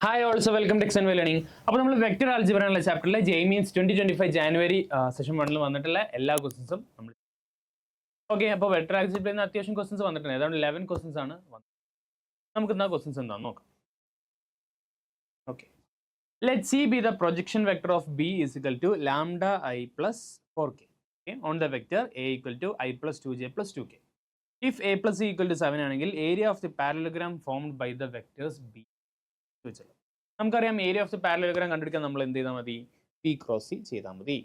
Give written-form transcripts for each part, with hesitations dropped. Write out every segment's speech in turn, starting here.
Hi also welcome to X and Y learning. അപ്പോൾ നമ്മൾ vector algebra എന്നുള്ള ചാപ്റ്ററിലെ ജെയ്മീൻസ് 2025 January session 1 വന്നിട്ടുള്ള എല്ലാ ക്വസ്റ്റൻസും നമ്മൾ ഓക്കെ. അപ്പോൾ വെക്ടർ ആൽജിബ്രയിൽ നിന്ന് അത്യാവശ്യം ക്വസ്റ്റൻസ് വന്നിട്ടുണ്ട്. ഏതാണ്ട് 11 ക്വസ്റ്റൻസ് ആണ് വന്നത്. നമുക്ക് എന്നാ ക്വസ്റ്റൻസ് എന്താണെന്ന് നോക്കാം. Okay, let C be the projection vector of B is equal to lambda i plus 4k on the vector A equal to i plus 2j plus 2k. If A plus C equal to 7 ആണെങ്കിൽ area of the parallelogram formed by the vectors B ചോദിച്ചല്ലോ. നമുക്കറിയാം area of the parallelogram കണ്ടുപിടിക്കാൻ നമ്മൾ എന്ത് ചെയ്താൽ മതി? P cross C ചെയ്താൽ മതി.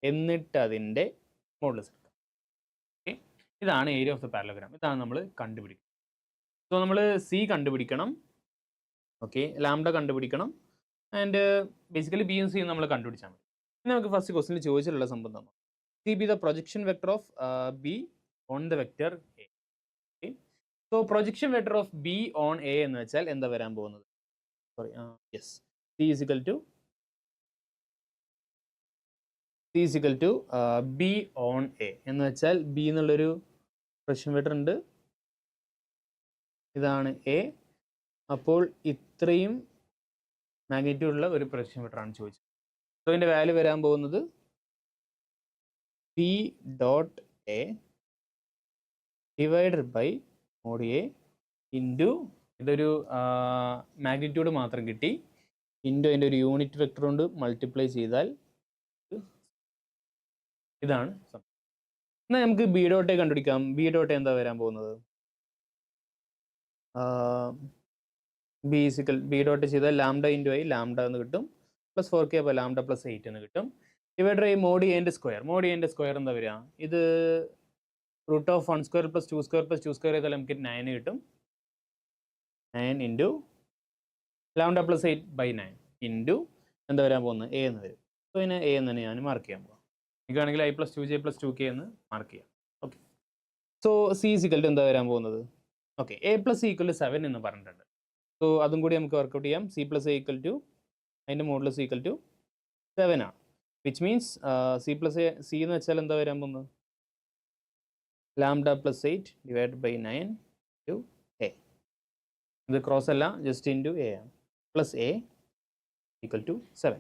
എന്നിട്ട് അതിൻ്റെ മോഡുലസ് എടുക്കാം. ഓക്കെ, ഇതാണ് ഏരിയ ഓഫ് ദി പാരലലോഗ്രാം. ഇതാണ് നമ്മൾ കണ്ടുപിടിക്കുന്നത്. സോ നമ്മൾ സി കണ്ടുപിടിക്കണം, ഓക്കെ, ലാംഡ കണ്ടുപിടിക്കണം, ആൻഡ് ബേസിക്കലി ബിയും സിയും നമ്മൾ കണ്ടുപിടിച്ചാൽ മതി. ഇനി നമുക്ക് ഫസ്റ്റ് ക്വസ്റ്റിനിൽ ചോദിച്ചിട്ടുള്ള സംഭവം തന്നെ C be the projection vector of B on the vector A. Okay, so projection vector of B on A എന്ന് വെച്ചാൽ എന്താ വരാൻ പോകുന്നത്? Sorry, yes, C is equal to B on A എന്ന് വെച്ചാൽ B എന്നുള്ളൊരു പ്രൊജക്ഷൻ വെക്ടർ ഉണ്ട്, ഇതാണ് A. അപ്പോൾ ഇത്രയും മാഗ്നിറ്റ്യൂഡ് ഉള്ള ഒരു പ്രൊജക്ഷൻ വെക്ടർ ആണ് ചോദിച്ചത്. സോ ഇതിൻ്റെ വാല്യൂ വരാൻ പോകുന്നത് P dot A divided by mod A into ഇതൊരു മാഗ്നിറ്റ്യൂഡ് മാത്രം കിട്ടി, ഇൻറ്റു അതിൻ്റെ ഒരു യൂണിറ്റ് വെക്ടർ കൊണ്ട് മൾട്ടിപ്ലൈ ചെയ്താൽ ഇതാണ്. എന്നാൽ നമുക്ക് ബി ഡോട്ട് എ കണ്ടുപിടിക്കാം. ബി ഡോട്ട് എന്താ വരാൻ പോകുന്നത്? ബി ഡോട്ട് ചെയ്താൽ ലാംഡ ഇൻറ്റു ഐ ലാംഡ എന്ന് കിട്ടും, പ്ലസ് 4k അപ്പോൾ ലാംഡ പ്ലസ് 8 എന്ന് കിട്ടും. ഡിവൈഡർ ഈ മോഡ് എൻ്റെ സ്ക്വയർ. മോഡ് എൻ്റെ സ്ക്വയർ എന്താ വരിക? ഇത് root of 1 square plus 2 square plus 2 square ചെയ്താൽ നമുക്ക് 9 കിട്ടും. 9 into lambda plus 8 by 9 into എന്താ വരാൻ പോകുന്നത്? എ എന്ന് വരും. സോ ഇതിനെ എ എന്ന് തന്നെ ഞാൻ മാർക്ക് ചെയ്യാൻ പോകാം. എനിക്കാണെങ്കിൽ I plus 2j plus 2k എന്ന് മാർക്ക് ചെയ്യാം. Okay, so C equal to എന്താ വരാൻ പോകുന്നത്? Okay, A plus C equal to 7 എന്ന് പറഞ്ഞിട്ടുണ്ട്. സോ അതും കൂടി നമുക്ക് വർക്കൗട്ട് ചെയ്യാം. C plus A equal to അതിൻ്റെ മോഡുലസ് ഈക്വൽ ടു 7 ആണ്. Which means C plus A C എന്ന് വെച്ചാൽ എന്താ വരാൻ പോകുന്നത്? Lambda plus 8 divide by 9 to A. ഇത് ക്രോസ് അല്ല, ജസ്റ്റ് ഇൻറ്റു എ ആണ്. Plus A equal to 7.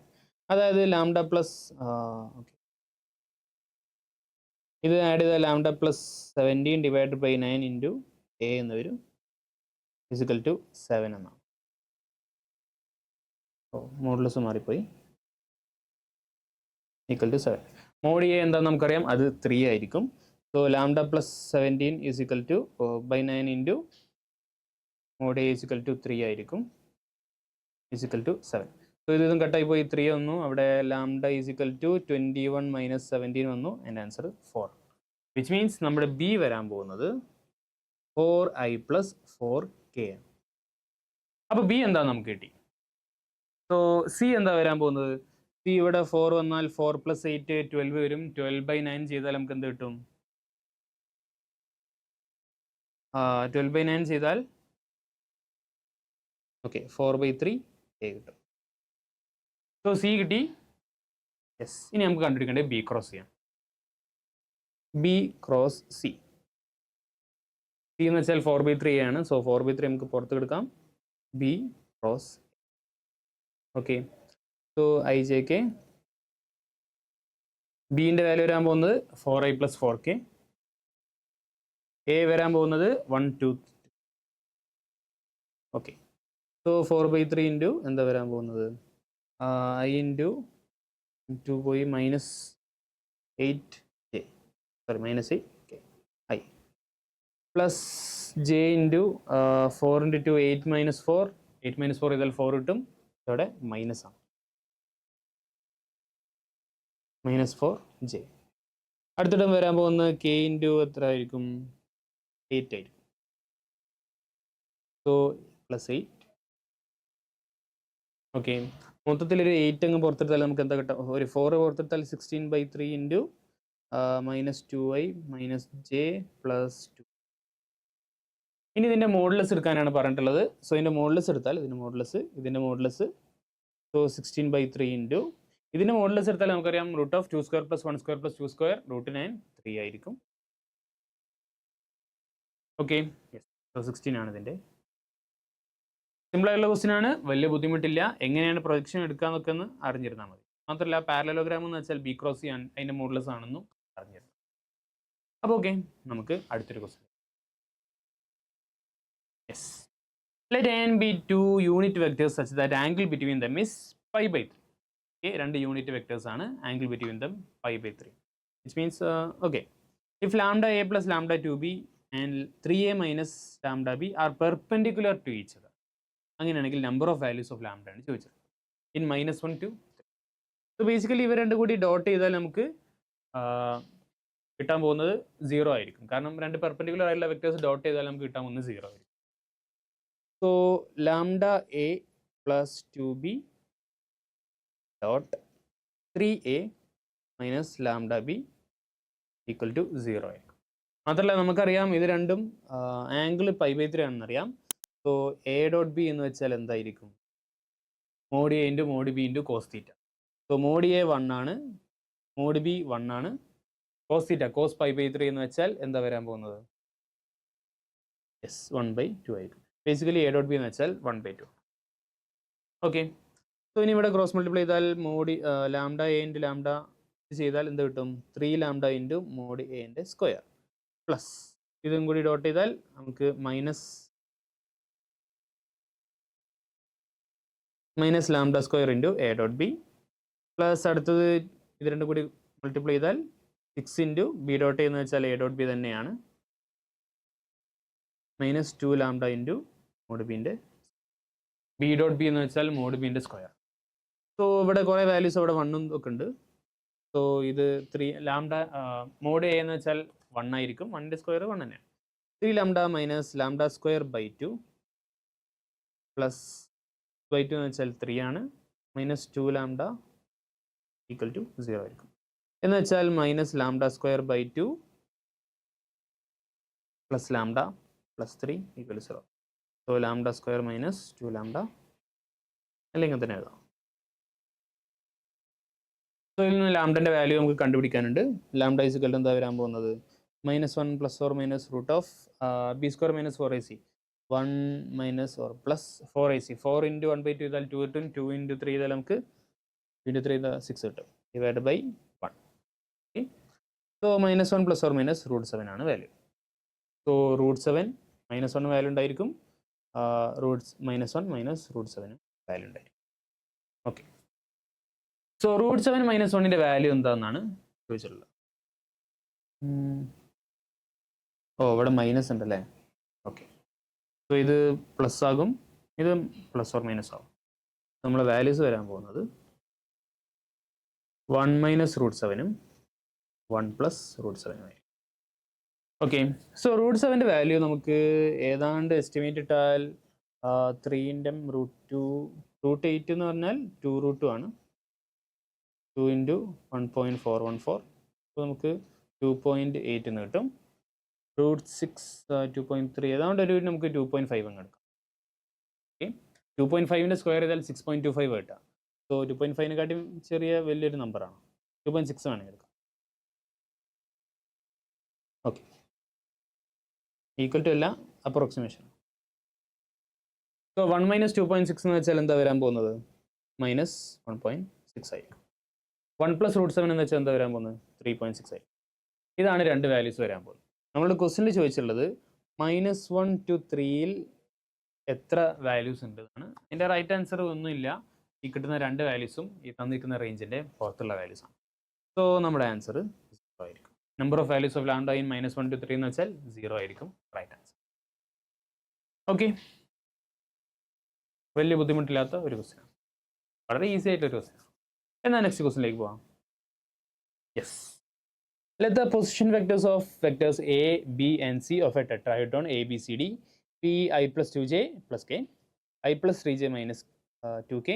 അതായത് ലാംഡ പ്ലസ് ഓക്കെ, ഇത് ആഡ് ചെയ്താൽ lambda plus 17 divide by 9 into A എന്ന് വരും, ഫിസിക്കൽ ടു 7 എന്നാണ്. ഓ, മോഡുലസ് മാറിപ്പോയി. Equal to 7. മോഡ് എ എന്താണെന്ന് നമുക്കറിയാം, അത് 3 ആയിരിക്കും. So lambda plus 17 is equal to by 9 into mod A is equal to 3 ആയിരിക്കും, ഈസ് ഈക്വൽ ടു 7. സോ ഇതും കട്ടായി പോയി, 3 വന്നു. അവിടെ lambda is equal to 21 minus 17 വന്നു. എൻ്റെ ആൻസർ 4. വിച്ച് മീൻസ് നമ്മുടെ ബി വരാൻ പോകുന്നത് 4i പ്ലസ് 4k. അപ്പോൾ ബി എന്താ നമുക്ക് കിട്ടി. സോ സി എന്താ വരാൻ പോകുന്നത്? സി ഇവിടെ 4 വന്നാൽ 4 പ്ലസ് 8 12 വരും. 12 ബൈ 9 ചെയ്താൽ നമുക്ക് എന്ത് കിട്ടും? 12 ബൈ 9 ചെയ്താൽ ഓക്കെ 4 ബൈ 3 എ കിട്ടും. സോ സി കിട്ടി. യെസ്, ഇനി നമുക്ക് കണ്ടുപിടിക്കേണ്ടത് ബി ക്രോസ് ചെയ്യാം. B cross C. സി എന്ന് വെച്ചാൽ 4 ബൈ 3 ആണ്. സോ 4 ബൈ 3 നമുക്ക് പുറത്ത് എടുക്കാം. B cross okay. So i j k ബിൻ്റെ വാല്യൂ വരാൻ പോകുന്നത് 4i പ്ലസ് 4k. എ വരാൻ പോകുന്നത് 1 2 ഓക്കെ. സോ 4 ബൈ 3 ഇൻറ്റു എന്താ വരാൻ പോകുന്നത്? ഐ ഇൻറ്റു 2 പോയി minus 8j, sorry minus 8k I plus J into 4 into 2 8 minus 4. 8 minus 4 ചെയ്താൽ 4 കിട്ടും. ഇവിടെ മൈനസ് ആണ്, മൈനസ് 4j. അടുത്തിടം വരാൻ പോകുന്ന k ഇൻറ്റു എത്ര ആയിരിക്കും? 8 ആയിരിക്കും. So plus 8 okay. മൊത്തത്തിലൊരു 8 അങ്ങ് പുറത്തെടുത്താൽ നമുക്ക് എന്താ കിട്ടും? ഒരു 4 പുറത്തെടുത്താൽ 16 by 3 into minus 2i minus J plus 2. ഇനി ഇതിൻ്റെ മോഡുലസ് എടുക്കാനാണ് പറഞ്ഞിട്ടുള്ളത്. സോ ഇതിൻ്റെ മോഡുലസ് എടുത്താൽ ഇതിൻ്റെ മോഡുലസ് സോ 16 ബൈ 3 ഇൻറ്റു ഇതിൻ്റെ മോഡുലസ് എടുത്താൽ നമുക്കറിയാം root of 2 square plus 1 square plus 2 square root 9 3 ആയിരിക്കും. Okay, yes. സോ 16 ആണ് ഇതിൻ്റെ സിമ്പിൾ ആയിട്ടുള്ള ക്വസ്റ്റ്യൻ ആണ്, വലിയ ബുദ്ധിമുട്ടില്ല. എങ്ങനെയാണ് പ്രൊജക്ഷൻ എടുക്കാന്നൊക്കെ ഒന്ന് അറിഞ്ഞിരുന്നാൽ മതി. മാത്രമല്ല പാരലലോഗ്രാം എന്ന് വെച്ചാൽ ബി ക്രോസ് സി അതിന്റെ മോഡുലസ് ആണെന്നും അറിഞ്ഞിരുന്നു. അപ്പോൾ ഓക്കെ, നമുക്ക് അടുത്തൊരു question. Yes, let a and b two unit vectors such that angle between them is pi by 3. Okay, രണ്ട് യൂണിറ്റ് വെക്ടേഴ്സ് ആണ്, angle between them pi by 3, which means okay, if lambda a plus lambda 2b and 3a minus lambda b are perpendicular to each other, അങ്ങനെയാണെങ്കിൽ number of values of lambda ആണ് ചോദിച്ചത് in -1 to 3. So basically ഇവ രണ്ടും കൂടി dot ചെയ്താൽ നമുക്ക് കിട്ടാൻ പോകുന്നത് 0 ആയിരിക്കും. കാരണം രണ്ട് പെർപെൻഡിക്കുലർ ആയിട്ടുള്ള വെക്ടേഴ്സ് ഡോട്ട് ചെയ്താൽ നമുക്ക് കിട്ടാൻ പോകുന്നത് 0 ആയിരിക്കും. So lambda A plus 2b dot 3a minus lambda B equal to 0 ആയിരിക്കും. മാത്രമല്ല നമുക്കറിയാം ഇത് രണ്ടും ആംഗിൾ pi by 3 ആണെന്നറിയാം. സോ എ ഡോട്ട് ബി എന്ന് വെച്ചാൽ എന്തായിരിക്കും? Mod A into mod B into cos theta. So mod A 1 ആണ്, മോഡ് ബി 1 ആണ്, cos theta cos pi by 3 എന്ന് വെച്ചാൽ എന്താ വരാൻ പോകുന്നത്? യെസ്, 1/2 ആയിരിക്കും. ബേസിക്കലി എ ഡോട്ട് ബി എന്ന് വെച്ചാൽ 1/2. ഓക്കെ, സോ ഇനി ഇവിടെ ക്രോസ് മൾട്ടിപ്ലൈ ചെയ്താൽ mode lambda A into lambda ചെയ്താൽ എന്ത് കിട്ടും? 3 ലാംഡ ഇൻറ്റു മോഡ് എന്റെ സ്ക്വയർ പ്ലസ് ഇതും കൂടി ഡോട്ട് ചെയ്താൽ നമുക്ക് minus lambda square into A dot B plus അടുത്തത് ഇത് രണ്ടും കൂടി മൾട്ടിപ്ലൈ ചെയ്താൽ 6 ഇൻറ്റു ബി ഡോട്ട് എന്ന് വെച്ചാൽ എ ഡോട്ട് ബി തന്നെയാണ്, -2 ലാംഡ ഇൻറ്റു മോഡ് ബിൻ്റെ ബി ഡോട്ട് ബി എന്ന് വെച്ചാൽ മോഡ് ബിൻ്റെ സ്ക്വയർ. സോ ഇവിടെ കുറേ വാല്യൂസ് അവിടെ 1 ഒക്കെ ഉണ്ട്. സോ ഇത് 3 ലാംഡ മോഡ് എ എന്ന് വെച്ചാൽ 1 ആയിരിക്കും, 1ൻ്റെ സ്ക്വയർ 1 തന്നെയാണ്. 3 lambda minus lambda square by 2 plus by 2 എന്ന് വെച്ചാൽ 3 ആണ്, -2 ലാംഡ ഈക്വൽ ടു 0 ആയിരിക്കും. എന്ന് വെച്ചാൽ minus lambda square by 2 plus lambda plus 3 equal 0. So lambda square minus 2 lambda അല്ലെങ്കിൽ തന്നെ എഴുതാം. സോ ഇതിൽ നിന്ന് ലാംഡൻ്റെ വാല്യൂ നമുക്ക് കണ്ടുപിടിക്കാനുണ്ട്. ലാംഡ ഈസ് ഈക്വൽ ടു എന്താ വരാൻ പോകുന്നത്? -1 plus or minus root of B square minus 4ac 1 minus or plus 4ac 4 into 1/2 ചെയ്താൽ 2 കിട്ടും, 2 ഇൻറ്റു 3 ചെയ്താൽ നമുക്ക് 2 ഇൻറ്റു 3 6 കിട്ടും, divide by 1. Okay, so -1 plus or minus √7 ആണ് വാല്യൂ. സോ √7 -1 വാല്യൂ ഉണ്ടായിരിക്കും, -1 മൈനസ് √7 വാല്യൂ ഉണ്ടായിരിക്കും. ഓക്കെ, സോ √7 -1ൻ്റെ വാല്യൂ എന്താണെന്നാണ് ചോദിച്ചിട്ടുള്ളത്. ഇവിടെ മൈനസ് ഉണ്ടല്ലേ? ഓക്കെ, സോ ഇത് പ്ലസ് ആകും, ഇത് പ്ലസ് ഓർ മൈനസ് ആകും. നമ്മളെ വാല്യൂസ് വരാൻ പോകുന്നത് 1 മൈനസ് √7ഉം 1 പ്ലസ് √7ഉം ആയിരിക്കും. ഓക്കെ, സോ √7ൻ്റെ വാല്യൂ നമുക്ക് ഏതാണ്ട് എസ്റ്റിമേറ്റ് ഇട്ടാൽ 3ൻ്റെ √8 എന്ന് പറഞ്ഞാൽ 2√2 ആണ്, 2 ഇൻറ്റു 1.414, അപ്പോൾ നമുക്ക് 2.8 എന്ന് കിട്ടും. √6 2.3 ഏതാണ്ട് ഒരു നമുക്ക് 2.5 അങ്ങ് എടുക്കാം. ഓക്കെ, 2.5ൻ്റെ സ്ക്വയർ ചെയ്താൽ 6.25 കിട്ടാം. സോ 2.5നെക്കാട്ടിയും ചെറിയ വലിയൊരു നമ്പറാണ്, 2.6 വേണമെങ്കിൽ എടുക്കാം. ഓക്കെ, ഈക്വൽ ടു അല്ല, അപ്രോക്സിമേഷൻ. സോ 1 മൈനസ് 2.6 എന്ന് വെച്ചാൽ എന്താ വരാൻ പോകുന്നത്? -1.6 ആയിരിക്കും. 1 പ്ലസ് √7 എന്ന് വെച്ചാൽ എന്താ വരാൻ പോകുന്നത്? 3.6 ആയിരിക്കും. ഇതാണ് രണ്ട് വാല്യൂസ് വരാൻ പോകുന്നത്. നമ്മളുടെ ക്വസ്റ്റ്യനിൽ ചോദിച്ചിട്ടുള്ളത് -1 to 3യിൽ എത്ര വാല്യൂസ് ഉണ്ട് എന്നാണ്. അതിൻ്റെ റൈറ്റ് ആൻസർ ഒന്നുമില്ല. ഈ കിട്ടുന്ന രണ്ട് വാല്യൂസും ഈ തന്നിരിക്കുന്ന റേഞ്ചിൻ്റെ പുറത്തുള്ള വാല്യൂസ് ആണ്. സോ നമ്മുടെ ആൻസർ 0 ആയിരിക്കും. Number of values of lambda in -1 to 3 എന്ന് വെച്ചാൽ 0 ആയിരിക്കും റൈറ്റ് ആൻസർ. ഓക്കെ, വലിയ ബുദ്ധിമുട്ടില്ലാത്ത ഒരു ക്വസ്റ്റ്യൻ, വളരെ ഈസി ആയിട്ടൊരു ക്വസ്റ്റ്യൻ. എന്നാൽ നെക്സ്റ്റ് ക്വസ്റ്റ്യനിലേക്ക് പോവാം. Yes, let the position vectors of vectors a, b and c of a tetrahedron ABCD be I plus 2j plus k, I plus 3j minus 2k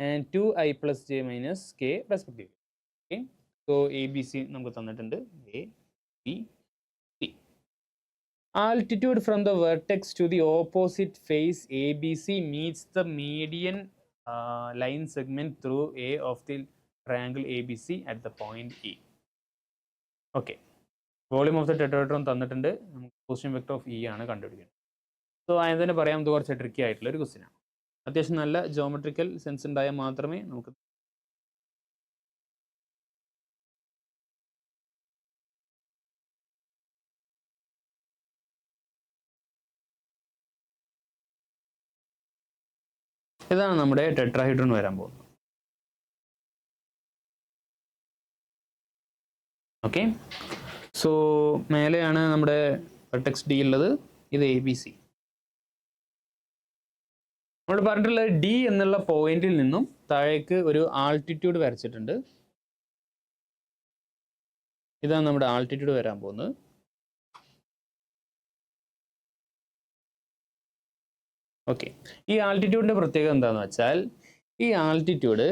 and 2i plus j minus k respectively. Okay, so ABC നമുക്ക് തന്നിട്ടുണ്ട് A, B, C. Altitude from the vertex to the opposite face ABC meets the median line segment through A of the triangle ABC at the point E. Okay, volume of the tetrahedron തന്നിട്ടുണ്ട്, നമുക്ക് position vector of E ആണ് കണ്ടുപിടിക്കുന്നത്. So അതിന് തന്നെ പറയാം, ഇത് കുറച്ച് tricky ആയിട്ടുള്ള ഒരു ക്വസ്റ്റ്യൻ ആണ്. അത്യാവശ്യം നല്ല ജോമെട്രിക്കൽ സെൻസ് ഉണ്ടായാൽ മാത്രമേ നമുക്ക് ഇതാണ് നമ്മുടെ ടെട്രാഹൈഡ്രോൺ വരാൻ പോകുന്നത്. ഓക്കെ, സോ മേലെയാണ് നമ്മുടെ വെർട്ടെക്സ് ഡി ഉള്ളത്, ഇത് ABC. നമ്മൾ പറഞ്ഞിട്ടുള്ളത് ഡി എന്നുള്ള പോയിന്റിൽ നിന്നും താഴേക്ക് ഒരു ആൾട്ടിറ്റ്യൂഡ് വരച്ചിട്ടുണ്ട്. ഇതാണ് നമ്മുടെ ആൾട്ടിറ്റ്യൂഡ് വരാൻ പോകുന്നത്. ഓക്കെ, ഈ ആൾട്ടിറ്റ്യൂഡിൻ്റെ പ്രത്യേകത എന്താണെന്ന് വെച്ചാൽ ഈ ആൾട്ടിറ്റ്യൂഡ്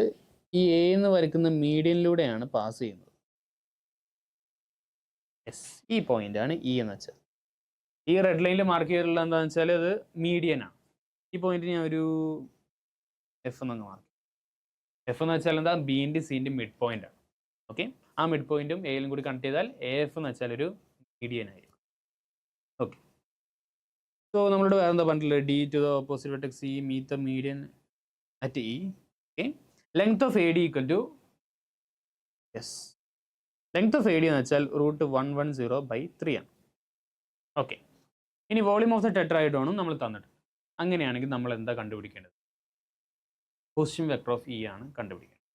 ഈ എ എന്ന് വരയ്ക്കുന്ന മീഡിയനിലൂടെയാണ് പാസ് ചെയ്യുന്നത്. യെസ്, ഈ പോയിന്റാണ് ഇ എന്ന് വെച്ചാൽ. ഈ റെഡ് ലൈനിൽ മാർക്ക് ചെയ്തിട്ടുള്ളത് എന്താണെന്ന് വെച്ചാൽ അത് മീഡിയനാണ്. ഈ പോയിന്റ് ഞാൻ ഒരു എഫ് എന്നങ്ങ് മാർക്ക്. എഫ് എന്ന് വെച്ചാൽ എന്താ, ബിൻ്റെ സിൻ്റെ മിഡ് പോയിന്റ് ആണ്. ഓക്കെ, ആ മിഡ് പോയിന്റും എയിലും കൂടി കണക്ട് ചെയ്താൽ AF എന്ന് വെച്ചാൽ ഒരു മീഡിയൻ ആയിരിക്കും. ഓക്കെ, സോ നമ്മളോട് വേറെ എന്താ പറഞ്ഞിട്ടുള്ളത്, D to the opposite vertex E meet the median at E. Okay, length of AD equal to, yes, length of AD എന്ന് വെച്ചാൽ √110/3 ആണ്. ഓക്കെ, ഇനി വോളിയം ഓഫ് ദ ടെട്രാഹൈഡ്രോണും നമ്മൾ തന്നിട്ടുണ്ട്. അങ്ങനെയാണെങ്കിൽ നമ്മൾ എന്താ കണ്ടുപിടിക്കേണ്ടത്? പൊസിഷൻ വെക്ടർ ഓഫ് ഇ ആണ് കണ്ടുപിടിക്കേണ്ടത്.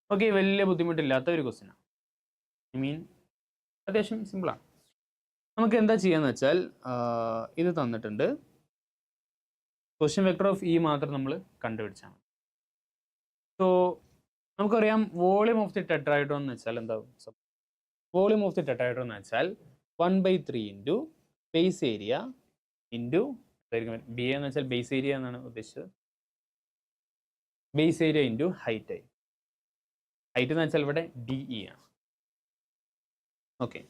ഓക്കെ, വലിയ ബുദ്ധിമുട്ടില്ലാത്ത ഒരു ക്വസ്റ്റ്യനാണ്. ഐ മീൻ അത്യാവശ്യം സിമ്പിളാണ്. നമുക്ക് എന്താ ചെയ്യാന്ന് വെച്ചാൽ ഇത് തന്നിട്ടുണ്ട്, പൊസിഷൻ വെക്ടർ ഓഫ് ഇ മാത്രം നമ്മൾ കണ്ടുപിടിച്ചാൽ മതി. സോ നമുക്കറിയാം വോളിയം ഓഫ് ദി ടെട്രാഹൈഡ്രോൺ എന്ന് വെച്ചാൽ എന്താവും? വോളിയം ഓഫ് ദി ടെട്രാഹൈഡ്രോൺ എന്ന് വെച്ചാൽ 1/3 into base area into B എന്ന് വെച്ചാൽ ബേസ് ഏരിയ എന്നാണ് ഉദ്ദേശിച്ചത്. Base area into height. Height എന്ന് വെച്ചാൽ ഇവിടെ DE ആണ്. Okay,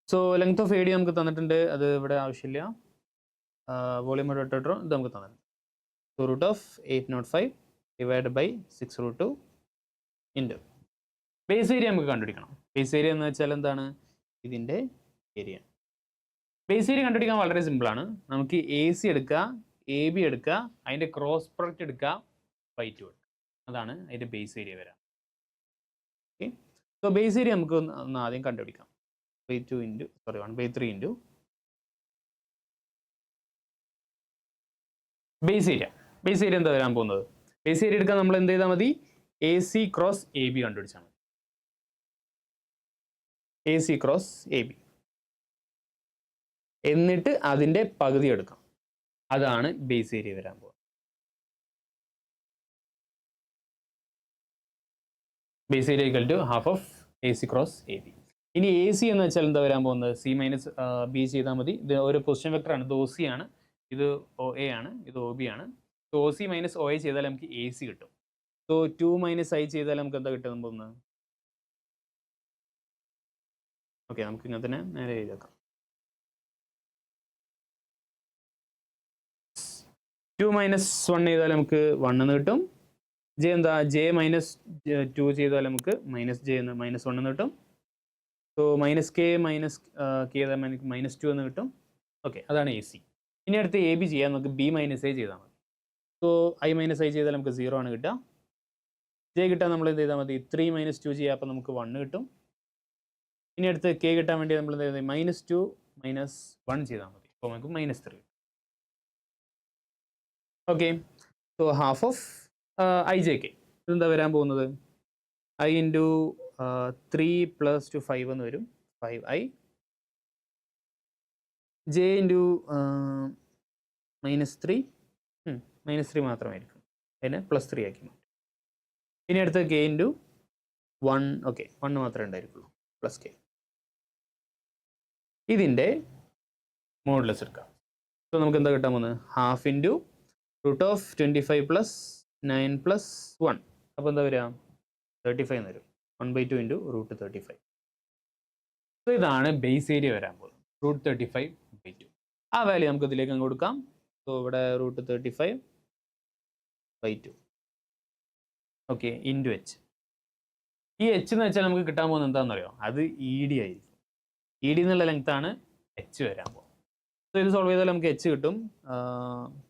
so length of AD നമുക്ക് തന്നിട്ടുണ്ട്, അത് ഇവിടെ ആവശ്യമില്ല. വോളിയം ഓഫ് ടെട്രാഹൈഡ്രോൺ ഇത് നമുക്ക് തന്നിട്ടുണ്ട്. സോ √805 / 6√2 ഇൻറ്റു ബേസ് ഏരിയ നമുക്ക് കണ്ടുപിടിക്കണം. ബേസ് ഏരിയ എന്ന് വെച്ചാൽ എന്താണ്? ഇതിൻ്റെ ഏരിയ. ബേസ് ഏരിയ കണ്ടുപിടിക്കാൻ വളരെ സിമ്പിളാണ്. നമുക്ക് AC എടുക്കുക, AB എടുക്കുക, അതിൻ്റെ ക്രോസ് പ്രൊഡക്റ്റ് എടുക്കുക, /2 എടുക്കുക. അതാണ് അതിൻ്റെ ബേസ് ഏരിയ വരാം. ഓക്കെ, സോ ബേസ് ഏരിയ നമുക്ക് ഒന്ന് ആദ്യം കണ്ടുപിടിക്കാം. 1/3 into base area. Base area എന്താ വരാൻ പോകുന്നത്? ബേസ് ഏരിയ എടുക്കാൻ നമ്മൾ എന്ത് ചെയ്താൽ മതി? AC ക്രോസ് AB കണ്ടുപിടിച്ചാൽ മതി. AC ക്രോസ് AB, എന്നിട്ട് അതിൻ്റെ പകുതി എടുക്കാം. അതാണ് ബേസ് ഏരിയ വരാൻ പോകുന്നത്. Base area equal to half of AC cross AB. ഇനി AC എന്ന് വെച്ചാൽ എന്താ വരാൻ പോകുന്നത്? C - B ചെയ്താൽ മതി. ഇത് ഒരു പൊസിഷൻ വെക്ടർ ആണ്. ഇത് OC ആണ്, ഇത് OA ആണ്, ഇത് OB ആണ്. സോ OC - OA ചെയ്താൽ നമുക്ക് AC കിട്ടും. സോ 2 - I ചെയ്താൽ നമുക്ക് എന്താ കിട്ടും പോകുന്നത്? ഓക്കെ, നമുക്ക് ഇങ്ങനെ തന്നെ നേരെ എഴുതിയേക്കാം. 2 - 1 ചെയ്താൽ നമുക്ക് 1 എന്ന് കിട്ടും. J എന്താ? J - 2 ചെയ്താൽ നമുക്ക് -J എന്ന് -1 എന്ന് കിട്ടും. സോ -K ചെയ്താൽ നമുക്ക് -2 എന്ന് കിട്ടും. ഓക്കെ, അതാണ് AC. ഇനി അടുത്ത് AB ചെയ്യാൻ നമുക്ക് B - A ചെയ്താൽ മതി. സോ I - I ചെയ്താൽ നമുക്ക് 0 ആണ് കിട്ടുക. J കിട്ടാൻ നമ്മൾ എന്ത് ചെയ്താൽ മതി? 3 - 2 ചെയ്യുക, അപ്പോൾ നമുക്ക് 1 കിട്ടും. ഇനി അടുത്ത് K കിട്ടാൻ വേണ്ടി നമ്മൾ എന്ത് ചെയ്താൽ -2 - 1 ചെയ്താൽ മതി, അപ്പോൾ നമുക്ക് -3. Okay, so half of IJK ഇതെന്താ വരാൻ പോകുന്നത്? I ഇൻറ്റു 3 + 2 5 എന്ന് വരും, 5I. J ഇൻറ്റു -3 -3 മാത്രമായിരിക്കും, അതിനെ +3 ആക്കി മാറ്റും. ഇനി അടുത്ത K ഇൻറ്റു 1. ഓക്കെ, 1 മാത്രമേ ഉണ്ടായിരിക്കുള്ളൂ, +K. ഇതിൻ്റെ മോഡുലസ് എടുക്കാം. സോ നമുക്ക് എന്താ കിട്ടാൻ പോകുന്നത്? Half into √25 + 9 + 1. അപ്പോൾ എന്താ വരിക? 35 എന്ന് വരും. 1/2 ഇൻറ്റു √35. സോ ഇതാണ് ബേസ് ഏരിയ വരാൻ പോകുന്നത്, √35/2. ആ വാല്യൂ നമുക്ക് ഇതിലേക്ക് അങ്ങ് കൊടുക്കാം. സോ ഇവിടെ √35/2. Okay, into H. ഈ H എന്ന് വെച്ചാൽ നമുക്ക് കിട്ടാൻ പോകുന്നത് എന്താണെന്ന് അറിയോ? അത് ED ആയിരിക്കും. ED എന്നുള്ള ലെങ്ത്താണ് H വരാൻ പോകുന്നത്. സോ സോ ഇത് സോൾവ് ചെയ്താൽ നമുക്ക് എച്ച് കിട്ടും.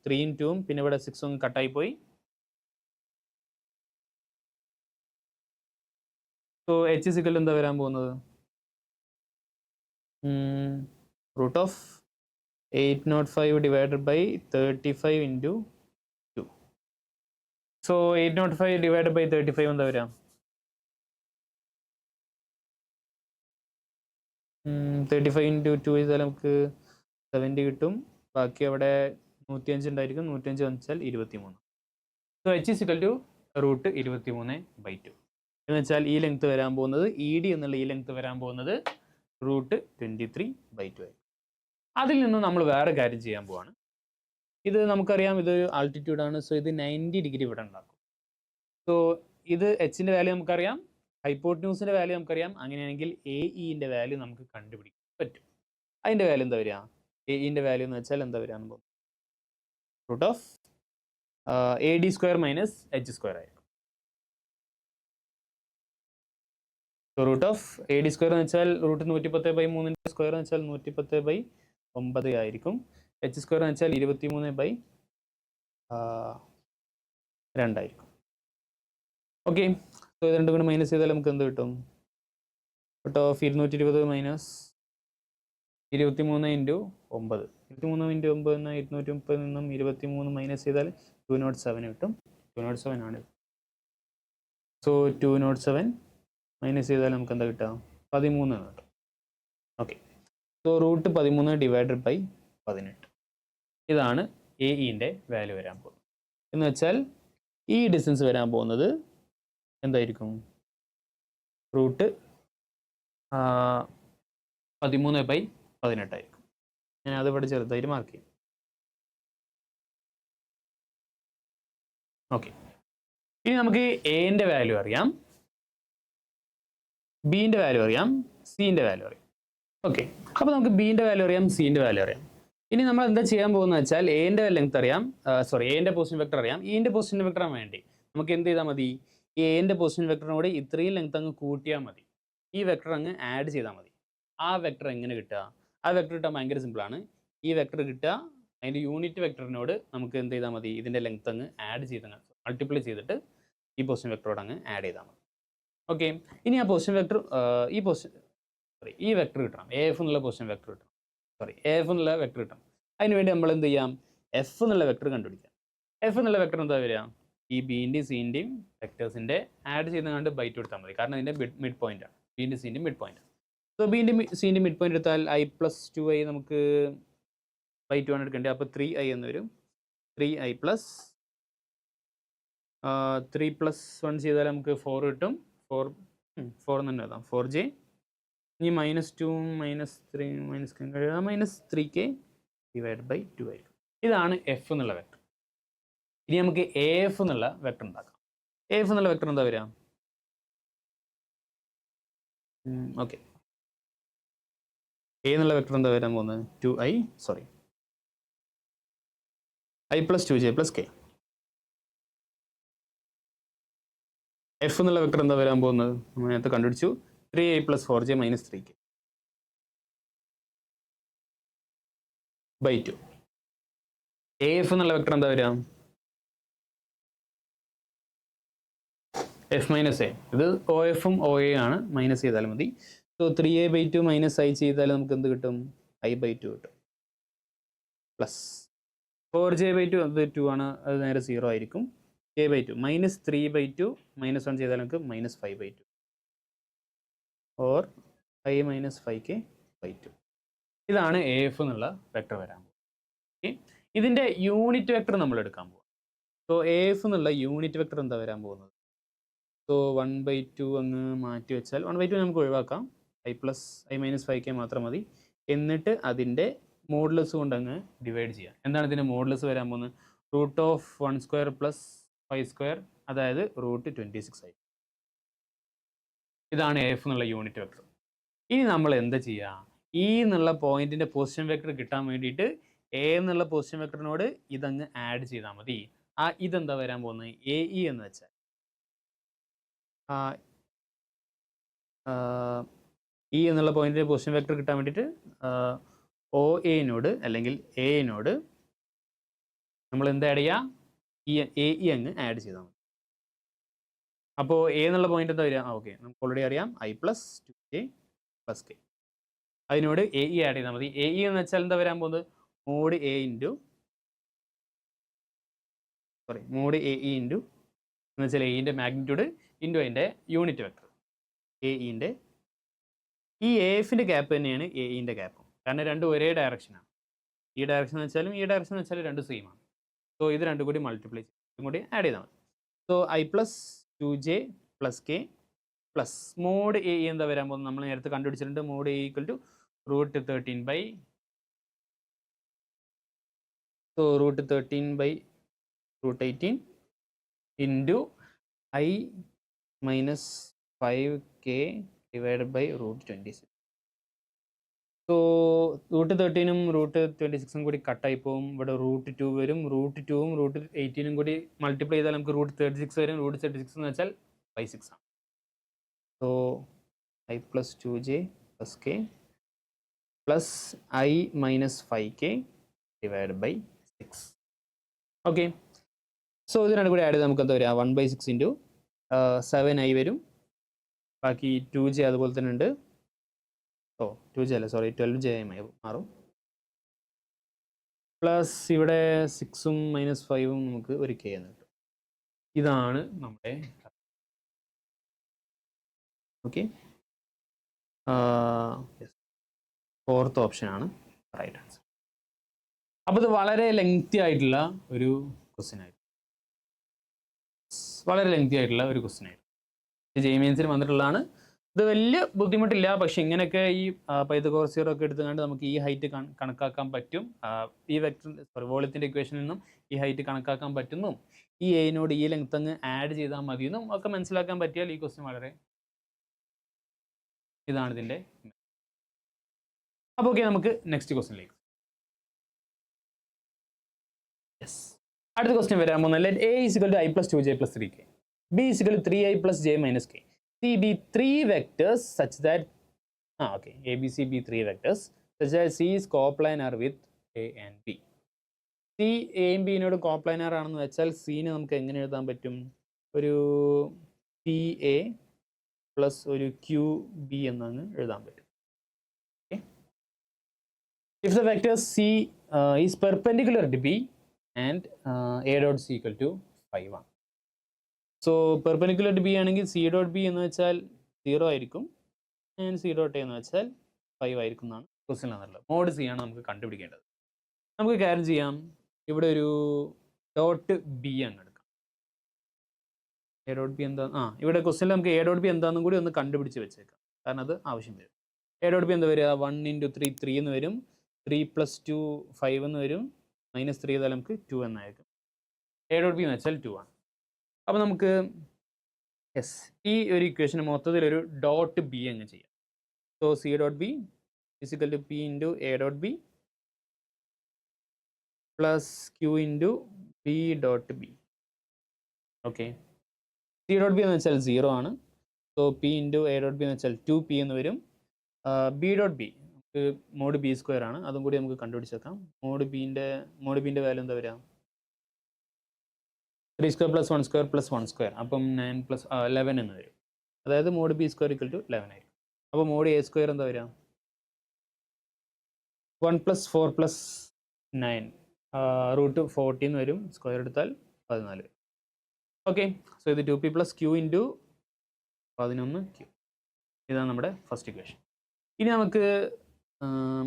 3 2 പിന്നെ ഇവിടെ 6 കട്ടായി പോയി. സോ എച്ച് ഇസ് ഈക്വൽ എന്താ വരാൻ പോകുന്നത്? Root of 805 divided by 35 into 2. So 805 divided by 35 എന്താ വരാം? 35 ഇൻറ്റു 2 ചെയ്താൽ നമുക്ക് 70 കിട്ടും. ബാക്കി അവിടെ 105 ഉണ്ടായിരിക്കും. 105 വെച്ചാൽ 23. So H is equal to root 23/2 എന്ന് വെച്ചാൽ ഈ ലെങ്ത് വരാൻ പോകുന്നത് ED എന്നുള്ള ഈ ലെങ്ത് വരാൻ പോകുന്നത് റൂട്ട് 23/2 ആയി. അതിൽ നിന്ന് നമ്മൾ വേറെ കാര്യം ചെയ്യാൻ പോവാണ്. ഇത് നമുക്കറിയാം, ഇത് ആൾട്ടിറ്റ്യൂഡാണ്. സോ ഇത് 90 ഡിഗ്രി ഇവിടെ ഉണ്ടാക്കും. സോ ഇത് എച്ചിൻ്റെ വാല്യൂ നമുക്കറിയാം, ഹൈപ്പോട്ട്ന്യൂസിൻ്റെ വാല്യൂ നമുക്കറിയാം. അങ്ങനെയാണെങ്കിൽ AEൻ്റെ വാല്യൂ നമുക്ക് കണ്ടുപിടിക്കാൻ പറ്റും. അതിൻ്റെ വാല്യൂ എന്താ വരിക? AEൻ്റെ വാല്യൂ എന്ന് വെച്ചാൽ എന്താ വരിക? Root of AD² minus H² ആയിരിക്കും. സോ റൂട്ട് ഓഫ് AD² എന്ന് വെച്ചാൽ റൂട്ട് 110/3 സ്ക്വയർ എന്ന് വെച്ചാൽ 110/9 ആയിരിക്കും. H² എന്ന് വെച്ചാൽ 23/2 ആയിരിക്കും. ഓക്കെ, സോ ഇത് രണ്ടും കൂടി മൈനസ് ചെയ്താൽ നമുക്ക് എന്ത് കിട്ടും? Root of 220 minus 23 into 9. 23 into 9 എന്നാൽ 230 നിന്നും 23 മൈനസ് ചെയ്താൽ 207 കിട്ടും. 207 ആണ്. സോ 207 മൈനസ് ചെയ്താൽ നമുക്ക് എന്താ കിട്ടുക? 13 കിട്ടും. Okay, so root 13 divided by 18. ഇതാണ് AEൻ്റെ വാല്യൂ വരാൻ പോകുന്നത്. എന്ന് വെച്ചാൽ ഈ ഡിസ്റ്റൻസ് വരാൻ പോകുന്നത് എന്തായിരിക്കും? റൂട്ട് 13/18 ആയിരിക്കും. ഞാൻ അതിവിടെ ചെറുതായിട്ട് മാർക്ക് ചെയ്യും. ഓക്കെ, ഇനി നമുക്ക് എൻ്റെ വാല്യൂ അറിയാം, ബിൻ്റെ വാല്യൂ അറിയാം, സിൻ്റെ വാല്യൂ അറിയാം. ഓക്കെ, അപ്പോൾ നമുക്ക് ബിൻ്റെ വാല്യൂ അറിയാം, സിൻ്റെ വാല്യൂ അറിയാം. ഇനി നമ്മൾ എന്താ ചെയ്യാൻ പോകുന്നത് വെച്ചാൽ എൻ്റെ ലെങ്ത് അറിയാം, എൻ്റെ പൊസിഷൻ വെക്ടർ അറിയാം. ഈൻ്റെ പൊസിഷൻ വെക്ടർ വേണ്ടി നമുക്ക് എന്ത് ചെയ്താൽ മതി? ഈ എൻ്റെ പൊസിഷൻ വെക്ടറിനോട് ഇത്രയും ലെങ്ത് അങ്ങ് കൂട്ടിയാൽ മതി. ഈ വെക്ടർ അങ്ങ് ആഡ് ചെയ്താൽ മതി. ആ വെക്ടർ എങ്ങനെ കിട്ടുക? ആ വെക്ടർ കിട്ടാൻ ഭയങ്കര സിമ്പിളാണ്. ഈ വെക്ടർ കിട്ടുക, അതിൻ്റെ യൂണിറ്റ് വെക്ടറിനോട് നമുക്ക് എന്ത് ചെയ്താൽ മതി? ഇതിൻ്റെ ലെങ്ത് അങ്ങ് ആഡ് ചെയ്ത് മൾട്ടിപ്ലൈ ചെയ്തിട്ട് ഈ പൊസിഷൻ വെക്ടറോട് അങ്ങ് ആഡ് ചെയ്താൽ മതി. ഓക്കെ, ഇനി ആ പൊസിഷൻ വെക്ടർ ഈ വെക്ടർ കിട്ടണം. AF എന്നുള്ള പൊസിഷൻ വെക്ടർ കിട്ടണം. AF എന്നുള്ള വെക്ടർ കിട്ടണം. അതിനുവേണ്ടി നമ്മൾ എന്ത് ചെയ്യാം? F എന്നുള്ള വെക്ടർ കണ്ടുപിടിക്കാം. F എന്നുള്ള വെക്ടർ എന്താ വരിക? ഈ ബിൻ്റെയും സിൻ്റെയും വെക്ടേഴ്സിൻ്റെ ആഡ് ചെയ്ത് കണ്ട് ബൈറ്റ് എടുത്താൽ മതി. കാരണം ഇതിൻ്റെ മിഡ് പോയിന്റ് ആണ്. ബിൻ്റെയും സിൻ്റെയും മിഡ് പോയിന്റ്. സോ ബിൻ്റെയും സിൻ്റെയും മിഡ് പോയിന്റ് എടുത്താൽ I+2i നമുക്ക് ബൈറ്റ് 1 എടുക്കേണ്ടത്. അപ്പോൾ 3i എന്ന് വരും. 3i പ്ലസ് 3+1 ചെയ്താൽ നമുക്ക് 4 കിട്ടും. 4 തന്നെ എഴുതാം. 4j. ഇനി -2 -3 -3k ഡിവൈഡ് ബൈ 2 ആയിരിക്കും. ഇതാണ് F എന്നുള്ള വെക്ടർ. ഇനി നമുക്ക് AF എന്നുള്ള വെക്ടർ ഉണ്ടാക്കാം. AF എന്നുള്ള വെക്ടർ എന്താ വരിക? ഓക്കെ, A എന്നുള്ള വെക്ടർ എന്താ വരാൻ പോകുന്നത്? I+2j + k. F എന്നുള്ള വെക്ടർ എന്താ വരാൻ പോകുന്നത്? നമ്മൾ നേരത്തെ കണ്ടുപിടിച്ചു. 3i + 4j - 3k / 2. AF എന്നുള്ള വെക്ടർ എന്താ വരിക? F - A. ഇത് OFും OA ആണ്. മൈനസ് ചെയ്താൽ മതി. സോ 3a/2 - i ചെയ്താൽ നമുക്ക് എന്ത് കിട്ടും? i/2 കിട്ടും. പ്ലസ് 4j/2 അത് 2 ആണ്. അത് നേരെ 0 ആയിരിക്കും. k/2 -3/2 -1 ചെയ്താൽ നമുക്ക് -5/2 ഓർ i - 5k/2. ഇതാണ് AF എന്നുള്ള വെക്ടർ വരാൻ പോകുന്നത്. ഓക്കെ, ഇതിൻ്റെ യൂണിറ്റ് വെക്ടർ നമ്മൾ എടുക്കാൻ പോകും. സോ AF എന്നുള്ള യൂണിറ്റ് വെക്ടർ എന്താ വരാൻ പോകുന്നത്? സോ 1/2 അങ്ങ് മാറ്റി വെച്ചാൽ 1/2 നമുക്ക് ഒഴിവാക്കാം. i - 5k മാത്രം മതി. എന്നിട്ട് അതിൻ്റെ മോഡുലസ് കൊണ്ട് അങ്ങ് ഡിവൈഡ് ചെയ്യാം. എന്താണ് ഇതിൻ്റെ മോഡുലസ് വരാൻ പോകുന്നത്? √(1² + 5²) അതായത് √26 ആയി. ഇതാണ് AF എന്നുള്ള യൂണിറ്റ് വെക്ടർ. ഇനി നമ്മൾ എന്താ ചെയ്യുക? E എന്നുള്ള പോയിന്റിൻ്റെ പൊസിഷൻ വെക്ടർ കിട്ടാൻ വേണ്ടിയിട്ട് A എന്നുള്ള പൊസിഷൻ വെക്ടറിനോട് ഇതങ്ങ് ആഡ് ചെയ്താൽ മതി. ഇതെന്താ വരാൻ പോകുന്നത്? AE എന്ന് വെച്ചാൽ E എന്നുള്ള പോയിന്റിൻ്റെ പൊസിഷൻ വെക്ടർ കിട്ടാൻ വേണ്ടിയിട്ട് ഒ എനോട് അല്ലെങ്കിൽ എനോട് നമ്മൾ എന്ത് ആഡ് ചെയ്യുക, എ ഇ അങ്ങ് ആഡ് ചെയ്താൽ മതി. അപ്പോൾ എ എന്നുള്ള പോയിന്റ് എന്താ വരിക? ഓക്കെ, നമുക്ക് ഓൾറെഡി അറിയാം i plus 2j plus K. അതിനോട് എ ഇ ആഡ് ചെയ്താൽ മതി. എ ഇ എന്ന് വെച്ചാൽ എന്താ വരാൻ പോകുന്നത്? Mod A into mod A E into എന്ന് വെച്ചാൽ എയിൻ്റെ മാഗ്നിറ്റ്യൂഡ് ഇൻറ്റു അതിൻ്റെ യൂണിറ്റ് വെക്ടർ എ ഇൻ്റെ. ഈ എ എഫിൻ്റെ ഗ്യാപ്പ് തന്നെയാണ് എ ഇൻ്റെ ഗ്യാപ്പും, കാരണം രണ്ടും ഒരേ ഡയറക്ഷനാണ്. ഈ ഡയറക്ഷൻ എന്ന് വെച്ചാലും ഈ ഡയറക്ഷൻ എന്ന് വെച്ചാലും രണ്ടും സെയിം ആണ്. സോ ഇത് രണ്ടും കൂടി മൾട്ടിപ്ലൈ ചെയ്തും കൂടി ആഡ് ചെയ്താൽ മതി. So i plus 2j plus K plus mod A എന്താ വരാൻ പോകുന്നത്? നമ്മൾ നേരത്തെ കണ്ടുപിടിച്ചിട്ടുണ്ട്. Mod A equal to √13 by √18 into i minus 5k divided by √26. So √13ഉം √26ഉം കൂടി കട്ടായി പോകും. ഇവിടെ √2 വരും. √2ഉം √18ഉം കൂടി മൾട്ടിപ്ലൈ ചെയ്താൽ നമുക്ക് √36 വരും. √36 എന്ന് വെച്ചാൽ ബൈ 6 ആണ്. So i plus 2j plus K plus i minus 5k divide by 6. Okay, so ഇത് രണ്ടും കൂടി ആഡ് ചെയ്താൽ നമുക്ക് എന്താ വരിക? 1/6 ഇൻറ്റു 7i വരും. ബാക്കി 2j അതുപോലെ തന്നെ ഉണ്ട്. 2j അല്ല, സോറി 12j മാറും. പ്ലസ് ഇവിടെ 6ഉം മൈനസ് 5ഉം നമുക്ക് ഒരു k എന്ന് കിട്ടും. ഇതാണ് നമ്മുടെ ഓക്കെ ഫോർത്ത് ഓപ്ഷനാണ് റൈറ്റ് ആൻസർ. അപ്പോൾ ഇത് വളരെ ലെങ്തി ആയിട്ടുള്ള ഒരു ക്വസ്റ്റ്യൻ ആയിരുന്നു. ജെഇമെയിൻസിന് വന്നിട്ടുള്ളതാണ്. ഇത് വലിയ ബുദ്ധിമുട്ടില്ല, പക്ഷെ ഇങ്ങനെയൊക്കെ ഈ പൈതഗോറസ് തിയറം ഒക്കെ എടുത്തുകൊണ്ട് നമുക്ക് ഈ ഹൈറ്റ് കണക്കാക്കാൻ പറ്റും. ഈ വെക്ടർ വോളിയത്തിൻ്റെ ഇക്വേഷനിൽ നിന്നും ഈ ഹൈറ്റ് കണക്കാക്കാൻ പറ്റുന്നു. ഈ എയിനോട് ഈ ലെങ്ത് അങ്ങ് ആഡ് ചെയ്താൽ മതിയെന്നും ഒക്കെ മനസ്സിലാക്കാൻ പറ്റിയാൽ ഈ ക്വസ്റ്റ്യൻ വളരെ ഇതാണ് ഇതിൻ്റെ. അപ്പോൾ ഓക്കെ, നമുക്ക് നെക്സ്റ്റ് ക്വസ്റ്റ്യനിലേക്ക്. യെസ്, അടുത്ത ക്വസ്റ്റ്യൻ വരാൻ പോകുന്നത് let a = i + 2j + 3k, b = 3i + j - k, c be 3 vectors such that a b c be 3 vectors such that c is coplanar with a and b. c a b നോട് coplanar ആണെന്ന് വെച്ചാൽ c നെ നമുക്ക് എങ്ങനെ എഴുതാൻ പറ്റും? ഒരു pa plus ഒരു qb എന്നങ്ങ് എഴുതാൻ പറ്റും. If the vector c is perpendicular to b and a dot c equal to 5 ആണ്. സോ പെർപെൻഡിക്കുലർ ടു ബി ആണെങ്കിൽ c ഡോട്ട് ബി എന്ന് വെച്ചാൽ 0 ആയിരിക്കും, ആൻഡ് c ഡോട്ട് എ എന്ന് വെച്ചാൽ 5 ആയിരിക്കും എന്നാണ് ക്വസ്റ്റ്യൻ ആണുള്ളത്. മോഡ് c ആണ് നമുക്ക് കണ്ടുപിടിക്കേണ്ടത്. നമുക്ക് കാര്യം ചെയ്യാം, ഇവിടെ ഒരു ഡോട്ട് ബി അങ്ങ് എടുക്കാം. എ ഡോട്ട് ബി എന്താ? ഇവിടെ ക്വസ്റ്റ്യനിൽ നമുക്ക് എ ഡോട്ട് ബി എന്താണെന്നും കൂടി ഒന്ന് കണ്ടുപിടിച്ച് വെച്ചേക്കാം, കാരണം അത് ആവശ്യം വരും. എ ഡോട്ട് ബി എന്താ വരിക? 1 × 3 3 എന്ന് വരും. 3 + 2 5 എന്ന് വരും. -3 ചെയ്താൽ നമുക്ക് 2 എന്നായിരിക്കും. എ ഡോട്ട് ബി എന്ന് വെച്ചാൽ 2 ആണ്. അപ്പോൾ നമുക്ക് ഈ ഒരു ഇക്വേഷൻ മൊത്തത്തിൽ ഒരു ഡോട്ട് ബി അങ്ങ് ചെയ്യാം. So c dot B = p × a dot B plus q × b dot B. Okay, c dot B എന്ന് വെച്ചാൽ 0 ആണ്. So p × a dot B എന്ന് വെച്ചാൽ 2p എന്ന് വരും. b dot B mod B square ആണ്, അതും കൂടി നമുക്ക് കണ്ടുപിടിച്ചേക്കാം. മോഡ് ബിൻ്റെ വാല്യൂ എന്താ വരിക? 3² + 1² + 1², അപ്പം 9 + 11 എന്ന് വരും. അതായത് മോഡ് ബി സ്ക്വയർ = 11 ആയിരിക്കും. അപ്പോൾ മോഡ് a സ്ക്വയർ എന്താ വരിക? 1 + 4 + 9 √14 വരും. സ്ക്വയർ എടുത്താൽ 14 വരും. ഓക്കെ, സോ ഇത് 2p + q × 11q. ഇതാണ് നമ്മുടെ ഫസ്റ്റ് ഇക്വേഷൻ. ഇനി നമുക്ക്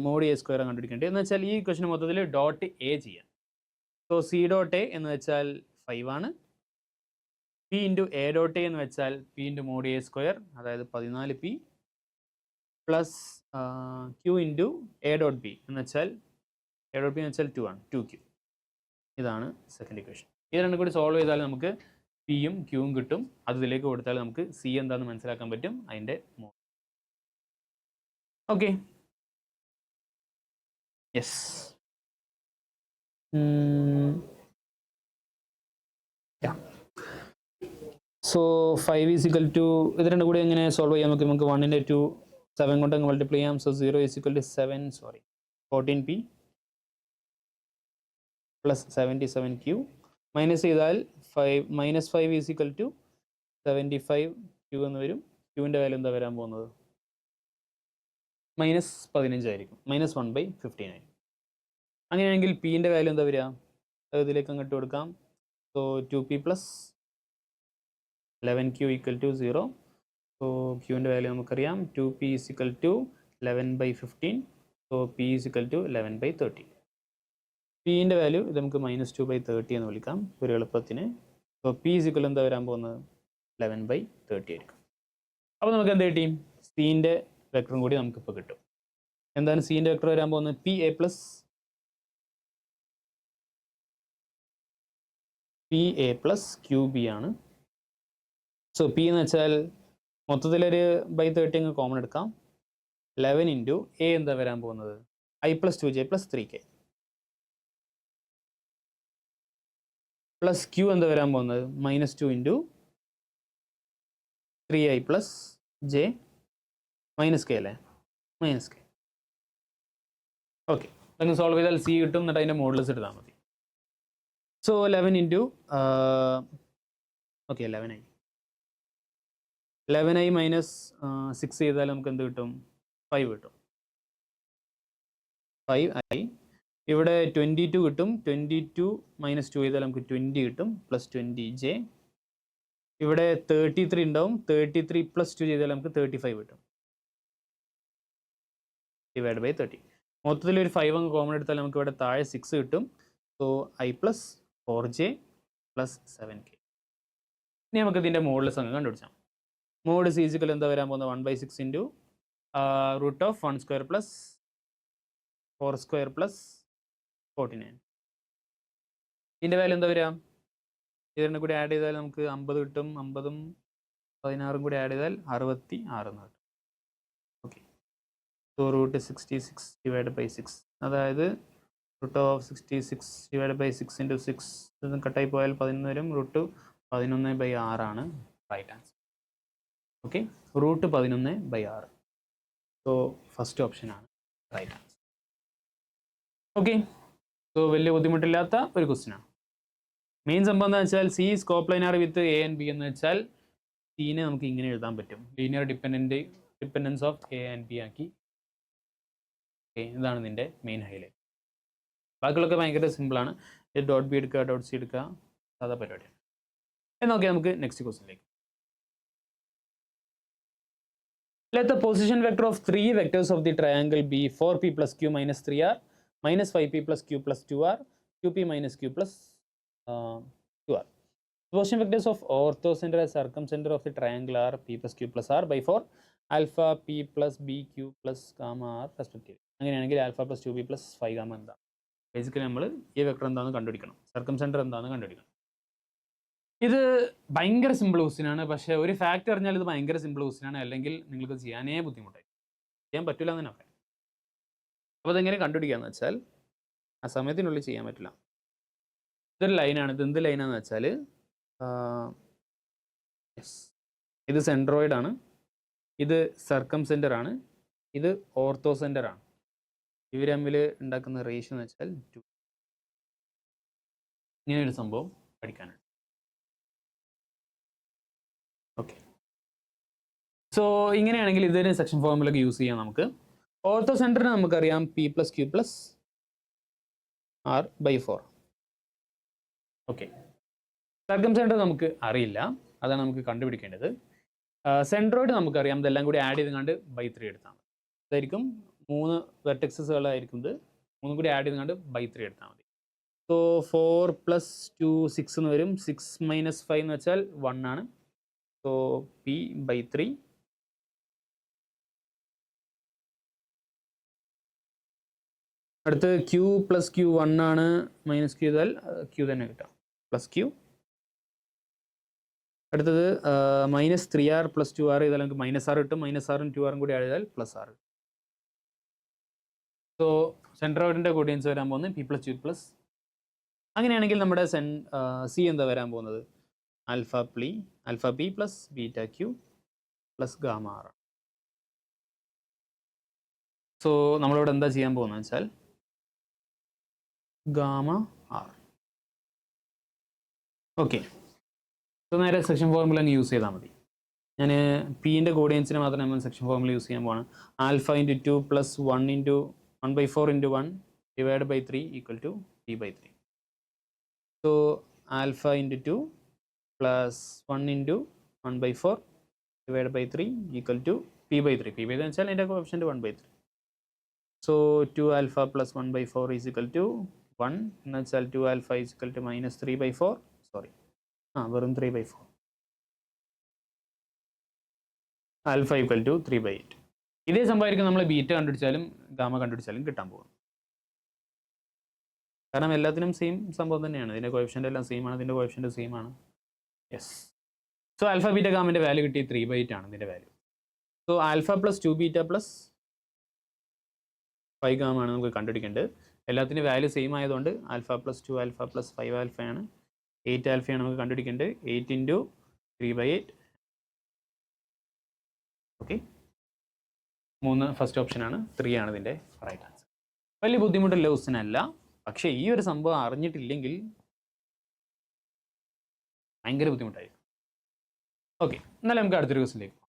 മോഡ് a സ്ക്വയർ കണ്ടുപിടിക്കേണ്ടത് എന്ന് വെച്ചാൽ ഈ ഇക്വേഷൻ മൊത്തത്തിൽ ഡോട്ട് എ ചെയ്യാം. സോ c ഡോട്ട് എ എന്ന് വെച്ചാൽ 5 ആണ്. p × a ഡോട്ട് എ എന്ന് വെച്ചാൽ p × മോഡ് a സ്ക്വയർ, അതായത് 14p plus q × a dot B എന്ന് വെച്ചാൽ 2 ആണ്, 2q. ഇതാണ് സെക്കൻഡ് ഇക്വേഷൻ. ഇത് രണ്ടും കൂടി സോൾവ് ചെയ്താൽ നമുക്ക് പിയും ക്യൂവും കിട്ടും. അത് ഇതിലേക്ക് കൊടുത്താൽ നമുക്ക് സി എന്താണെന്ന് മനസ്സിലാക്കാൻ പറ്റും, അതിൻ്റെ മോഡ്. Okay, yes. സോ 5 = ഇത് രണ്ടും കൂടി എങ്ങനെ സോൾവ് ചെയ്യാം? നമുക്ക് 1 × 2 7 കൊണ്ട് അങ്ങ് മൾട്ടിപ്ലൈ ചെയ്യാം. So 0 = 7, sorry 14p plus 77q minus ചെയ്താൽ 5 ഈസ് ഈക്വൽ ടു 75q എന്ന് വരും. ക്യൂവിൻ്റെ വാല്യൂ എന്താ വരാൻ പോകുന്നത്? -15 ആയിരിക്കും. -1/15 ആയിരിക്കും. അങ്ങനെയാണെങ്കിൽ പിൻ്റെ വാല്യൂ എന്താ വരിക? ഇതിലേക്ക് അങ്ങോട്ട് കൊടുക്കാം. So 2p plus 11q equal to 0. So ക്യൂവിൻ്റെ വാല്യൂ നമുക്കറിയാം 2p is equal to 11/15. So p is equal to 11/30. പിൻ്റെ വാല്യൂ ഇത് നമുക്ക് -2/30 എന്ന് വിളിക്കാം ഒരു എളുപ്പത്തിന്. സോ p ഈസ് ഈക്വൽ എന്താ വരാൻ പോകുന്നത്? 11/30 ആയിരിക്കും. അപ്പോൾ നമുക്ക് എന്ത് കിട്ടി? സിൻ്റെ വെക്ടറും കൂടി നമുക്കിപ്പോൾ കിട്ടും. എന്താണ് സിൻ്റെ വെക്ടർ വരാൻ പോകുന്നത്? PA പ്ലസ് QB ആണ്. സോ പി എന്ന് വെച്ചാൽ മൊത്തത്തിലൊരു /30 അങ്ങ് കോമൺ എടുക്കാം. 11 ഇൻറ്റു എ എന്താ വരാൻ പോകുന്നത്? I + 2j + 3k plus Q എന്താ വരാൻ പോകുന്നത്? -2 ഇൻറ്റു 3i + j - k അല്ലേ? -k. ഓക്കെ, അങ്ങ് സോൾവ് ചെയ്താൽ സി കിട്ടും. എന്നിട്ട് അതിൻ്റെ മോഡൽസ് എടുത്താൽ മതി. സോ 11 ഇൻറ്റു 11i മൈനസ് 6 ചെയ്താൽ നമുക്ക് എന്ത് കിട്ടും? 5 കിട്ടും. 5i. ഇവിടെ 22 കിട്ടും. 22 - 2 ചെയ്താൽ നമുക്ക് 20 കിട്ടും. Plus 20j. ഇവിടെ 33 ഉണ്ടാവും. 33 + 2 ചെയ്താൽ നമുക്ക് 35 കിട്ടും. /30. മൊത്തത്തിൽ ഒരു 5 അങ്ങ് കോമൺ എടുത്താൽ നമുക്ക് ഇവിടെ താഴെ 6 കിട്ടും. So i + 4j + 7k. ഇനി നമുക്ക് ഇതിൻ്റെ മോഡൽസ് അങ്ങ് കണ്ടുപിടിച്ചാൽ മോഡ് സി ഈക്വൽ എന്താ വരാൻ പോകുന്നത്? 1/6 ഇൻറ്റു √(1² + 4² + 49. ഇതിൻ്റെ വാല്യൂ എന്താ വരിക? ഇതിനെ കൂടി ആഡ് ചെയ്താൽ നമുക്ക് 50 കിട്ടും. 50ഉം 16ഉം കൂടി ആഡ് ചെയ്താൽ 66 എന്ന് കിട്ടും. ഓക്കെ, സോ √66/6 അതായത് √66/6 ഇൻറ്റു 6 ഇതൊന്നും കട്ടായി പോയാൽ 11 വരും. √11/6 ആണ് right answer. Okay, √11/6. So first ഓപ്ഷനാണ് റൈറ്റ് ആൻസർ. ഓക്കെ, സോ വലിയ ബുദ്ധിമുട്ടില്ലാത്ത ഒരു ക്വസ്റ്റ്യനാണ്. മെയിൻ സംഭവം എന്താ വെച്ചാൽ C is coplanar with A and B എന്ന് വെച്ചാൽ സീനെ നമുക്ക് ഇങ്ങനെ എഴുതാൻ പറ്റും. Linear dependence of A and B ആക്കി. ഓക്കെ, ഇതാണ് ഇതിൻ്റെ മെയിൻ ഹൈലൈറ്റ്. ബാക്കിയുള്ളൊക്കെ ഭയങ്കര സിമ്പിളാണ്. .b എടുക്കുക, .c എടുക്കുക, സാധാ പരിപാടിയാണ്. എന്നൊക്കെ നമുക്ക് നെക്സ്റ്റ് ക്വസ്റ്റ്യനിലേക്ക്. Let the position vector of 3 vectors of the triangle be 4p + q - 3r -5p + q + 2r 2p - q + 2r. The position vectors of orthocenter and circumcenter of the triangle are p + q + r by 4 alpha p + b q + gamma r respectively. അങ്ങനെയാണെങ്കിൽ alpha + 2b + 5 gamma എന്താണ്? Basically നമ്മൾ ഈ vector എന്താണെന്ന് കണ്ടുപിടിക്കണം. സർക്കംസെൻറ്റർ എന്താണെന്ന് കണ്ടുപിടിക്കണം. ഇത് ഭയങ്കര സിമ്പിൾ ക്വസ്റ്റ്യനാണ്. പക്ഷേ ഒരു ഫാക്റ്റ് അറിഞ്ഞാൽ ഇത് ഭയങ്കര സിമ്പിൾ ക്വസ്റ്റ്യനാണ്. അല്ലെങ്കിൽ നിങ്ങൾക്ക് ചെയ്യാനേ ബുദ്ധിമുട്ടായി, ചെയ്യാൻ പറ്റില്ല എന്ന് തന്നെ പറയാം. അപ്പോൾ അതെങ്ങനെ കണ്ടുപിടിക്കാന്ന് വെച്ചാൽ ആ സമയത്തിനുള്ളിൽ ചെയ്യാൻ പറ്റില്ല. ഇതൊരു ലൈനാണ്. ഇത് എന്ത് ലൈനാന്ന് വെച്ചാൽ ഇത് സെൻട്രോയിഡ് ആണ്, ഇത് സർക്കംസെൻറ്റർ ആണ്, ഇത് ഓർത്തോസെൻറ്റർ ആണ്. ഇവർ തമ്മിൽ ഉണ്ടാക്കുന്ന റേഷ്യോ എന്ന് വെച്ചാൽ 2. ഇങ്ങനെയൊരു സംഭവം പഠിക്കാനാണ്. ഓക്കെ, സോ ഇങ്ങനെയാണെങ്കിൽ ഇതിന് സെക്ഷൻ ഫോർമുലൊക്കെ യൂസ് ചെയ്യാം നമുക്ക്. ഓർത്തോ സെൻറ്ററിന് നമുക്കറിയാം p + q + r by 4. Okay, സർക്കംസെൻറ്റർ നമുക്ക് അറിയില്ല, അതാണ് നമുക്ക് കണ്ടുപിടിക്കേണ്ടത്. സെൻട്രോയിഡ് നമുക്കറിയാം, ഇതെല്ലാം കൂടി ആഡ് ചെയ്തുകൊണ്ട് /3 എടുത്താൽ മതി. ഇതായിരിക്കും 3 വെർട്ടെക്സസുകളായിരിക്കും. ഇത് 3 കൂടി ആഡ് ചെയ്തുകൊണ്ട് /3 എടുത്താൽ മതി. സോ 4 + 2 6 എന്ന് വരും. 6 - 5 എന്ന് വെച്ചാൽ 1 ആണ്. സോ p/3 അടുത്ത് q + q 1 ആണ്. -q ചെയ്താൽ q തന്നെ കിട്ടാം, +q. അടുത്തത് -3r + 2r ചെയ്താൽ നമുക്ക് -r കിട്ടും. -rഉം 2rഉം കൂടി ആഡ് ചെയ്താൽ +r. സോ സെൻട്രോയിഡിൻ്റെ കോർഡിനേറ്റ്സ് വരാൻ പോകുന്നത് p + q +. അങ്ങനെയാണെങ്കിൽ നമ്മുടെ സി എന്താ വരാൻ പോകുന്നത്? Alpha p + β q + gamma r. So നമ്മളിവിടെ എന്താ ചെയ്യാൻ പോകുന്നത് വെച്ചാൽ ഗാമ ആർ. ഓക്കെ, സോ നേരെ സെക്ഷൻ ഫോർമുല അങ്ങ് യൂസ് ചെയ്താൽ മതി. ഞാൻ പീൻ്റെ കോഡിയൻസിന് മാത്രം നമ്മൾ സെക്ഷൻ ഫോർമുല യൂസ് ചെയ്യാൻ പോവാണ്. Alpha into 2 plus 1/4 into 1 divide by 3 equal to p/3. So alpha into 2 plus 1 into 1/4 divide by 3 equal to p/3. p/3 എന്ന് വെച്ചാൽ എൻ്റെ coefficient 1/3. So 2 alpha plus 1/4 is equal to 1 എന്ന് വെച്ചാൽ 2 alpha is equal to minus 3/4. Sorry, വെറും 3/4. Alpha equal to 3/8. ഇതേ സംഭവമായിരിക്കും നമ്മൾ beta കണ്ടുപിടിച്ചാലും gamma കണ്ടുപിടിച്ചാലും കിട്ടാൻ പോകും. കാരണം എല്ലാത്തിനും സെയിം സംഭവം തന്നെയാണ്. ഇതിൻ്റെ കോഫിഷ്യൻ്റ് എല്ലാം സെയിം ആണ്, ഇതിൻ്റെ കോഫിഷ്യൻ്റ് സെയിം ആണ്. യെസ്. സോ ആൽഫ ബീറ്റ ഗാമിൻ്റെ വാല്യൂ കിട്ടി 3/8 ആണ് ഇതിൻ്റെ value. So alpha plus 2 beta plus 5 gamma ആണ് നമുക്ക് കണ്ടുപിടിക്കേണ്ടത്. എല്ലാത്തിൻ്റെ വാല്യൂ സെയിം ആയതുകൊണ്ട് ആൽഫ പ്ലസ് 2 ആൽഫ പ്ലസ് 5 ആൽഫയാണ്, 8 ആൽഫയാണ് നമുക്ക് കണ്ടുപിടിക്കേണ്ടത്. 8 ഇൻറ്റു 3/8. ഓക്കെ, 3 ഫസ്റ്റ് ഓപ്ഷനാണ്, 3 ആണ് ഇതിൻ്റെ റൈറ്റ് ആൻസർ. വലിയ ബുദ്ധിമുട്ടുള്ള ക്വസ്റ്റ്യൻ അല്ല, പക്ഷേ ഈ ഒരു സംഭവം അറിഞ്ഞിട്ടില്ലെങ്കിൽ ഭയങ്കര ബുദ്ധിമുട്ടായിരിക്കും. ഓക്കെ, എന്നാലും നമുക്ക് അടുത്തൊരു ക്വസ്റ്റ്യനിലേക്ക് പോകാം.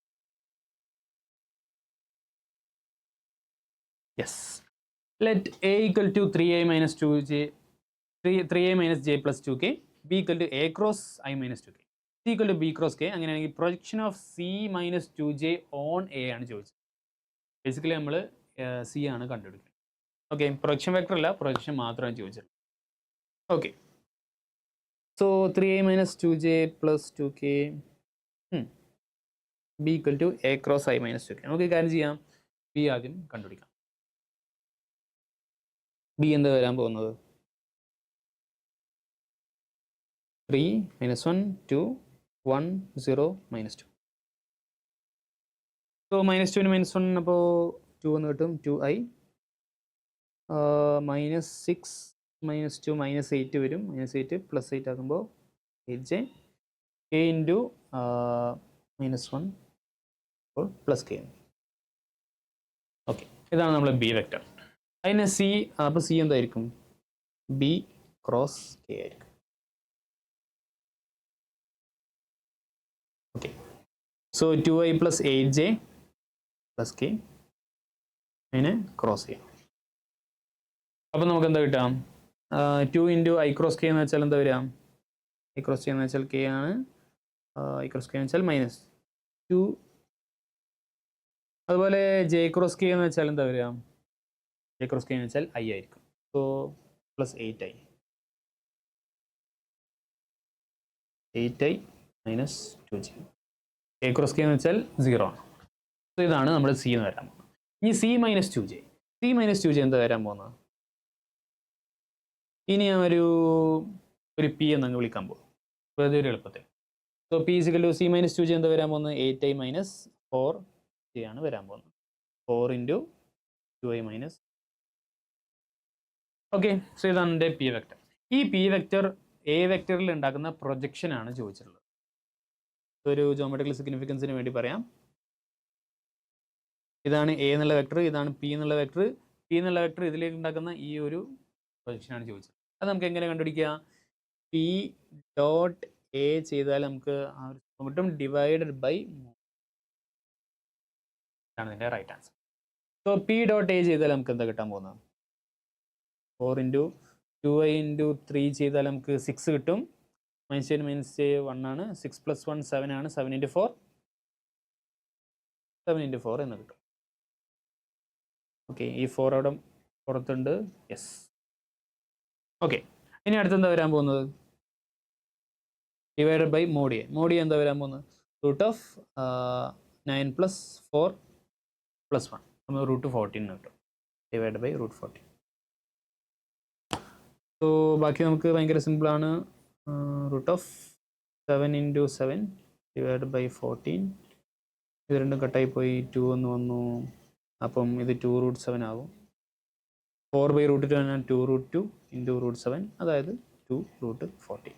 Yes, let a equal to 3a minus 2j 3a minus j plus 2k, b equal to a cross i minus 2k, c equal to b cross k. അങ്ങനെയാണെങ്കിൽ projection of c minus 2j on a ആണ് ചോദിച്ചത്. Basically നമ്മൾ c ആണ് കണ്ടുപിടിക്കുന്നത്. Okay, projection vector അല്ല, projection മാത്രമാണ് ചോദിച്ചത്. Okay, so 3a minus 2j plus 2k b equal to a cross i minus 2k. നമുക്ക് കാര്യം ചെയ്യാം, b ആദ്യം കണ്ടുപിടിക്കാം. ബി എന്താ വരാൻ പോകുന്നത്? 3 minus 1 2 1 0 minus 2. So minus 2 minus 1 അപ്പോൾ 2 എന്ന് കിട്ടും. 2i മൈനസ് 6 മൈനസ് 2 മൈനസ് 8 വരും. മൈനസ് 8 പ്ലസ് 8 ആകുമ്പോൾ 8j k ഇൻറ്റു മൈനസ് 1 അപ്പോൾ പ്ലസ് k. ഓക്കെ, ഇതാണ് നമ്മൾ ബി വെക്റ്റർ. അതിന് സി, അപ്പോൾ സി എന്തായിരിക്കും? ബി ക്രോസ് കെ ആയിരിക്കും. Okay, so 2i plus 8j plus K, അതിനെ ക്രോസ് ചെയ്യാം. അപ്പോൾ നമുക്ക് എന്താ കിട്ടാം? 2 ഇൻറ്റു ഐ ക്രോസ് കെ എന്ന് വെച്ചാൽ എന്താ വരാം? ഐ ക്രോസ് കെ എന്ന് വെച്ചാൽ കെ ആണ്. ഐ ക്രോസ് കെ എന്ന് വെച്ചാൽ മൈനസ് 2. അതുപോലെ ജെ ക്രോസ് കെ എന്ന് വെച്ചാൽ എന്താ വരിക? ജെ ക്രോസ് കെ എന്ന് വെച്ചാൽ ഐ ആയിരിക്കും. So plus 8i, 8i minus 2j. A cross K എന്ന് വെച്ചാൽ 0 ആണ്. സോ ഇതാണ് നമ്മുടെ സി എന്ന് വരാൻ പോകുന്നത്. ഇനി C minus 2j, C minus 2j എന്താ വരാൻ പോകുന്നത്? ഇനി ഞാൻ ഒരു പി എന്നങ്ങ് വിളിക്കാൻ പോകും വെറുതെ ഒരു എളുപ്പത്തിൽ. So P is equal to C minus 2j എന്താ വരാൻ പോകുന്നത്? 8i മൈനസ് 4j ആണ് വരാൻ പോകുന്നത്. 4 into 2i minus. Okay, so ഇതാണ് എൻ്റെ പി വെക്റ്റർ. ഈ പി വെക്റ്റർ എ വെക്റ്ററിൽ ഉണ്ടാക്കുന്ന പ്രൊജക്ഷൻ ആണ് ചോദിച്ചിട്ടുള്ളത്. ഒരു ജോമെട്രിക്കൽ സിഗ്നിഫിക്കൻസിന് വേണ്ടി പറയാം. ഇതാണ് എ എന്നുള്ള വെക്റ്റർ, ഇതാണ് പി എന്നുള്ള വെക്റ്റർ. പി എന്നുള്ള വെക്റ്റർ ഇതിലേക്ക് ഉണ്ടാക്കുന്ന ഈ ഒരു പ്രൊജക്ഷനാണ് ചോദിച്ചത്. അത് നമുക്ക് എങ്ങനെ കണ്ടുപിടിക്കുക? പി ഡോട്ട് എ ചെയ്താൽ നമുക്ക് ആ ഒരു കിട്ടും, ഡിവൈഡഡ് ബൈ ആണ് ഇതിൻ്റെ right answer. So P dot A ചെയ്താൽ നമുക്ക് എന്താ കിട്ടാൻ പോകുന്നത്? 4 ഇൻറ്റു 2i ഇൻറ്റു 3 ചെയ്താൽ നമുക്ക് 6 കിട്ടും. മൈനസ് 10 മൈനസ് 1 ആണ്. 6 പ്ലസ് 1 7 ആണ്. 7 ഇൻറ്റു 4 7 ഇൻറ്റു 4 എന്ന് കിട്ടും. ഓക്കെ, ഈ 4 അവിടെ പുറത്തുണ്ട്. യെസ്. ഓക്കെ, ഇനി അടുത്തെന്താ വരാൻ പോകുന്നത്? Divided by mod A. Mod A എന്താ വരാൻ പോകുന്നത്? റൂട്ട് ഓഫ് 9 പ്ലസ് 4 പ്ലസ് 1 നമ്മൾ റൂട്ട് 14 കിട്ടും. Divide by root 14. സോ ബാക്കി നമുക്ക് ഭയങ്കര സിമ്പിളാണ്. Root of 7 into 7 divide by 14. ഇത് രണ്ടും കട്ടായി പോയി, 2 എന്ന് വന്നു. അപ്പം ഇത് 2 റൂട്ട് 7 ആകും. 4 ബൈ റൂട്ട് 2 ആണ് 2 റൂട്ട് 2 ഇൻറ്റു റൂട്ട് 7, അതായത് 2 റൂട്ട് 14.